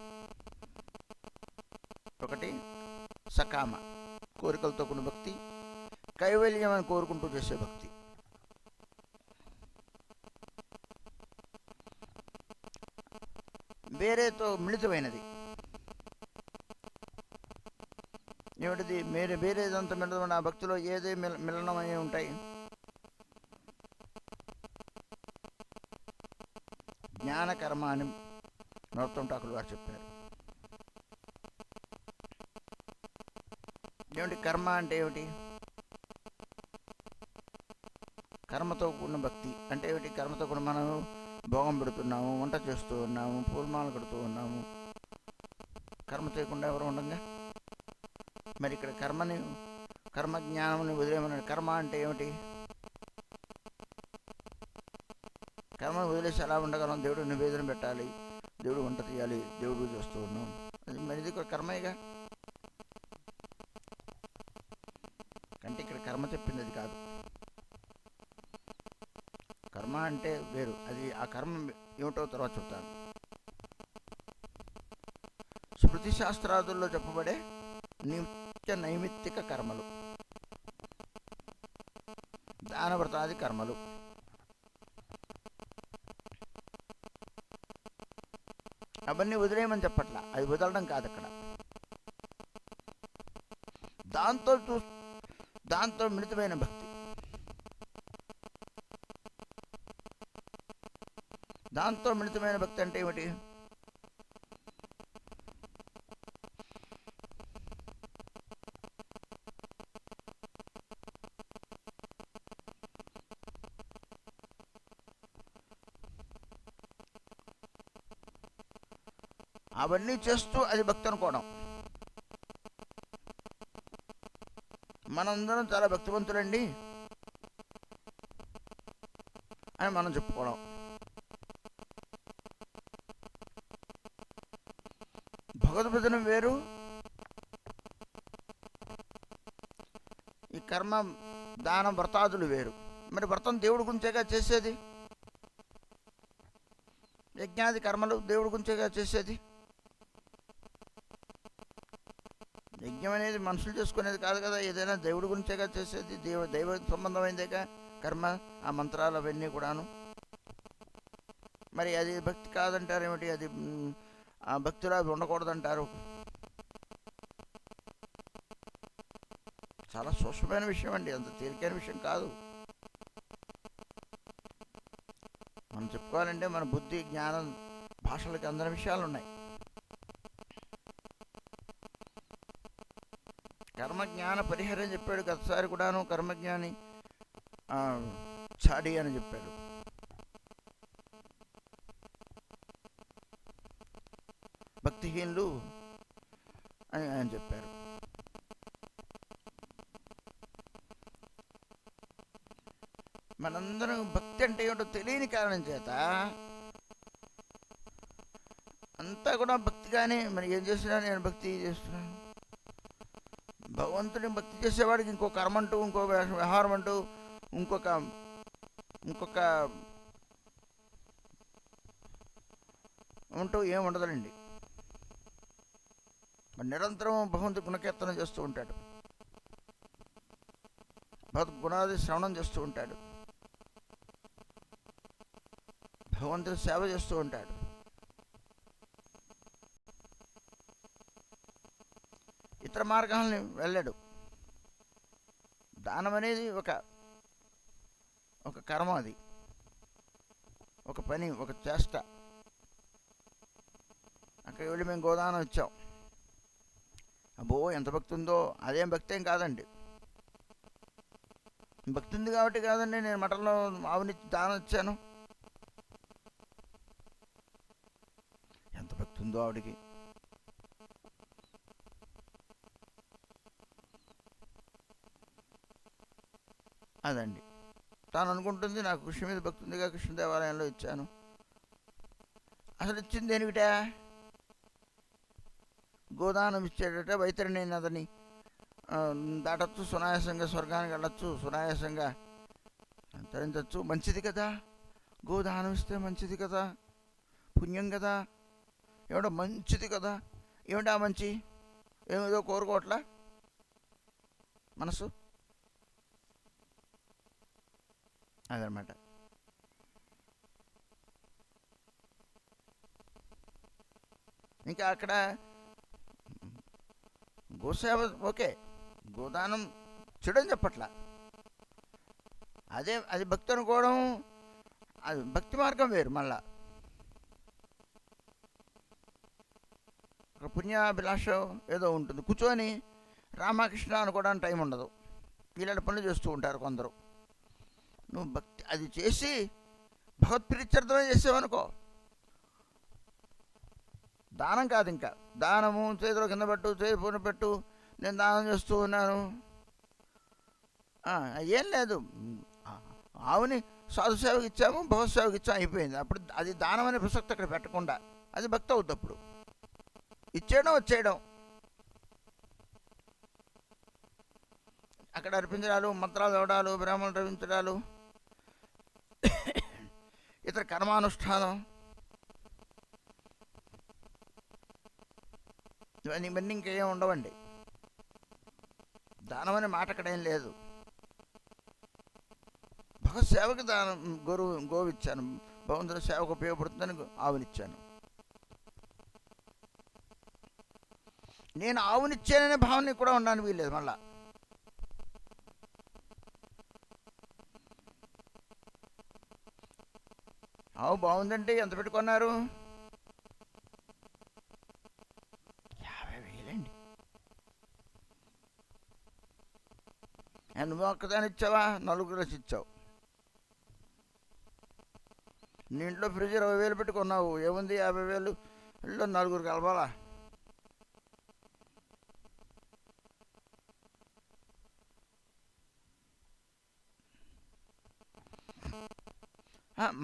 ఒకటి సకామ, కోరికలతో కూడిన భక్తి. కైవల్యం అని కోరుకుంటూ చేసే భక్తి. వేరేతో మిళితమైనది. ఏమిటిది? వేరేదంతా మిళితమైన ఆ భక్తిలో ఏదే మిలనమై ఉంటాయి? జ్ఞానకర్మ అని నరోత్తమ ఠాకూర్ గారు చెప్పారు. ఏమిటి కర్మ అంటే? ఏమిటి కర్మతో కూడిన భక్తి అంటే? ఏమిటి కర్మతో కూడిన? మనం భోగం పెడుతున్నాము, వంట చేస్తూ ఉన్నాము, పూలమాల కడుతూ ఉన్నాము. కర్మ చేయకుండా ఎవరు ఉండగా? మరి ఇక్కడ కర్మ జ్ఞానం వదిలేమన్నాడు. కర్మ అంటే ఏమిటి? కర్మను వదిలేసి ఎలా ఉండగలం? దేవుడు నివేదన పెట్టాలి, దేవుడు వంట తీయాలి, దేవుడు చేస్తూ ఉన్నాం. మరి ఇది కూడా కర్మేగా. అంటే ఇక్కడ కర్మ చెప్పింది అది కాదు. కర్మ అంటే వేరు. అది ఆ కర్మ ఏమిటో తర్వాత చెప్తాను. స్మృతి శాస్త్రాదుల్లో చెప్పబడే నిత్య నైమిత్తిక కర్మలు, దాన వ్రతాది కర్మలు, అవన్నీ వదిలేయమని చెప్పట్లా. అది వదలడం కాదు అక్కడ. దాంతో మిళితమైన భక్తి. దాంతో మిళితమైన భక్తి అంటే ఏమిటి? అవన్నీ చేస్తూ అది భక్తి అనుకోవడం. మనందరం చాలా భక్తివంతులండి అని మనం చెప్పుకోవడం. భగవద్భజనం వేరు, ఈ కర్మ దాన వ్రతాదులు వేరు. మరి వ్రతం దేవుడి గురించేగా చేసేది, యజ్ఞాది కర్మలు దేవుడి గురించేగా చేసేది. యజ్ఞం అనేది మనుషులు చేసుకునేది కాదు కదా, ఏదైనా దేవుడి గురించేగా చేసేది. దైవ సంబంధమైందేగా కర్మ, ఆ మంత్రాలు అవన్నీ కూడాను. మరి అది భక్తి కాదంటారు ఏమిటి? అది ఆ భక్తిలో అవి ఉండకూడదంటారు. చాలా సూక్ష్మమైన విషయం అండి, అంత తేలికైన విషయం కాదు. మనం చెప్పుకోవాలంటే మన బుద్ధి జ్ఞానం భాషలకి అందరి విషయాలు ఉన్నాయి. కర్మజ్ఞాన పరిహారం చెప్పాడు గతసారి కూడాను. కర్మజ్ఞాని చాడి అని చెప్పాడు. భక్తిహీనులు అని ఆయన చెప్పారు. మనందరం భక్తి అంటే ఏమిటో తెలియని కారణం చేత అంతా కూడా భక్తిగానే. మరి ఏం చేస్తున్నా? నేను భక్తి చేస్తున్నాను. భగవంతుని భక్తి చేసేవాడికి ఇంకో కర్మ అంటూ, ఇంకో వ్యవహారం అంటూ, ఇంకొక అంటూ ఏం ఉండదండి. మరి నిరంతరం భగవంతుడి గుణకీర్తనం చేస్తూ ఉంటాడు, భగవద్ గుణాది శ్రవణం చేస్తూ ఉంటాడు, భగవంతుడి సేవ చేస్తూ ఉంటాడు. ఇతర మార్గాలని వెళ్ళాడు. దానం అనేది ఒక కర్మ, అది ఒక పని, ఒక చేష్ట. అక్కడికి వెళ్ళి మేము గోదానం ఇచ్చాం, అబ్బో ఎంత భక్తి ఉందో, అదేం భక్తి ఏం కాదండి. భక్తి ఉంది కాబట్టి కాదండి నేను మఠంలో ఆవుని దానం ఇచ్చాను. ఎంత భక్తి ఉందో ఆవిడికి. అదండి తాను అనుకుంటుంది, నాకు కృష్ణ మీద భక్తి ఉందిగా కృష్ణ దేవాలయంలో ఇచ్చాను. అసలు ఇచ్చింది దేనికిటా? గోదానం ఇచ్చేటట వైతరిణి నదిని దాటచ్చు, సునాయాసంగా స్వర్గానికి వెళ్ళచ్చు, సునాయాసంగా తరించవచ్చు, మంచిది కదా. గోదానం ఇస్తే మంచిది కదా, పుణ్యం కదా, ఏమిటో మంచిది కదా. ఏమిటా మంచి? ఏమిదో కోరుకోవట్లా మనసు. అదనమాట. ఇంకా అక్కడ గోసేవ ఓకే, గోదానం చెడని చెప్పట్లా. అది భక్తి అనుకోవడం, అది భక్తి మార్గం వేరు. మళ్ళా ఒక పుణ్యాభిలాషం ఏదో ఉంటుంది. కూర్చొని రామకృష్ణ అనుకోవడానికి టైం ఉండదు. ఇలాంటి పనులు చేస్తూ ఉంటారు కొందరు. నువ్వు భక్తి అది చేసి భగవత్ప్రీత్యర్థమే చేసావనుకో, దానం కాదు. ఇంకా దానము చేతిలో కింద పెట్టు, చేతి పూన పెట్టు, నేను దానం చేస్తూ ఉన్నాను, ఏం లేదు. ఆవుని సాధు సేవకి ఇచ్చాము, భగవత్ సేవకి ఇచ్చాము, అయిపోయింది. అప్పుడు అది దానం అనే ప్రసక్తి అక్కడ పెట్టకుండా అది భక్తి అవుద్ది. అప్పుడు ఇచ్చేయడం వచ్చేయడం. అక్కడ అర్పించడాలు, మంత్రాలు చదవడాలు, బ్రాహ్మణులు రవించడాలు, ఇతర కర్మానుష్ఠానం, ఇవన్నీ ఇంకేం ఉండవండి. దానం అనే మాట అక్కడ ఏం లేదు. భగవత్ సేవకి దానం, గోవిచ్చాను, భగవంతుని సేవకు ఉపయోగపడుతుందని ఆవునిచ్చాను. నేను ఆవునిచ్చాననే భావన కూడా ఉండడానికి వీల్లేదు. మళ్ళా ఆవు బాగుందంటే ఎంత పెట్టుకున్నారు? 50,000 నువ్వు ఒక్కదాని ఇచ్చావా? నలుగురు వచ్చి ఇచ్చావు. నీ ఇంట్లో ఫ్రిడ్జ్ 20,000 పెట్టుకున్నావు, ఏముంది 50,000 నలుగురు కలపాలా?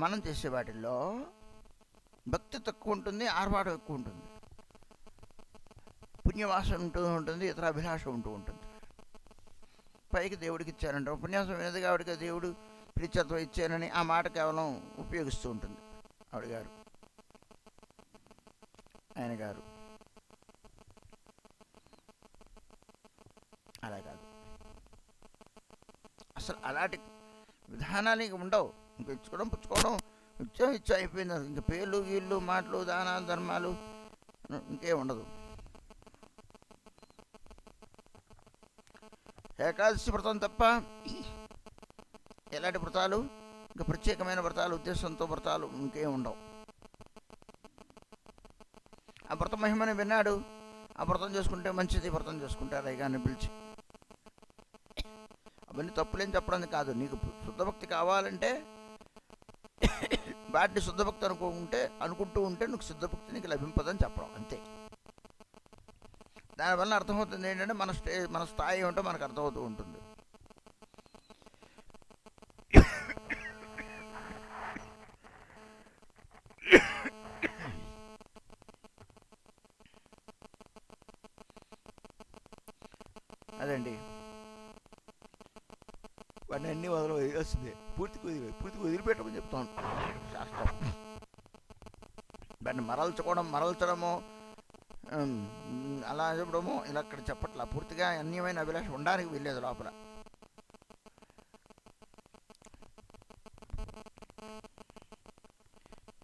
మనం చేసే వాటిల్లో భక్తి తక్కువ ఉంటుంది, ఆర్భాటం ఎక్కువ ఉంటుంది, పుణ్యవాసన ఉంటూ ఉంటుంది, ఇతర అభిలాష ఉంటూ ఉంటుంది. పైకి దేవుడికి ఇచ్చారంట, ఉపన్యాసం వినది కాబట్టి దేవుడు ప్రీత్యర్థం ఇచ్చానని ఆ మాట కేవలం ఉపయోగిస్తూ ఉంటుంది ఆవిడ గారు, ఆయన గారు. అలా కాదు, అసలు అలాంటి విధానాలు ఇంక ఉండవు. ఇంక ఇచ్చుకోవడం పుచ్చుకోవడం, ఇచ్చా అయిపోయింది. ఇంక పేర్లు గీళ్ళు మాటలు దానాలు ధర్మాలు ఇంకేం ఉండదు. ఏకాదశి వ్రతం తప్ప ఎలాంటి వ్రతాలు, ఇంకా ప్రత్యేకమైన వ్రతాలు, ఉద్దేశంతో వ్రతాలు ఇంకేం ఉండవు. ఆ వ్రత మహిమని విన్నాడు, ఆ వ్రతం చేసుకుంటే మంచిది, వ్రతం చేసుకుంటే అలాగాన్ని పిలిచి. అవన్నీ తప్పులేం చెప్పడం కాదు. నీకు శుద్ధభక్తి కావాలంటే వాటిని శుద్ధభక్తి అనుకుంటూ ఉంటే నీకు శుద్ధభక్తి నీకు లభింపదని చెప్పడం అంతే. దానివల్ల అర్థమవుతుంది ఏంటంటే మన స్థాయి ఏమిటో మనకు అర్థమవుతూ ఉంటుంది. అదండి, వాడిని అన్ని వదిలేస్తుంది. పూర్తిగా వదిలిపెట్టమని చెప్తాను శాస్త్రం. వాడిని మరల్చడము, అలా చెప్పడము ఇలా అక్కడ చెప్పట్లా. పూర్తిగా అన్యమైన అభిలాష ఉండడానికి వీల్లేదు లోపల.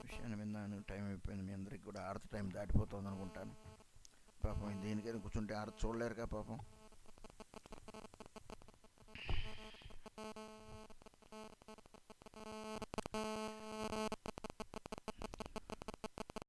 విషయాన్ని విన్నాను, టైం అయిపోయింది. మీ అందరికి కూడా ఆర్త టైం దాటిపోతుంది అనుకుంటాను. పాపం దీనికైనా కూర్చుంటే ఆర్త చూడలేరుగా పాపం.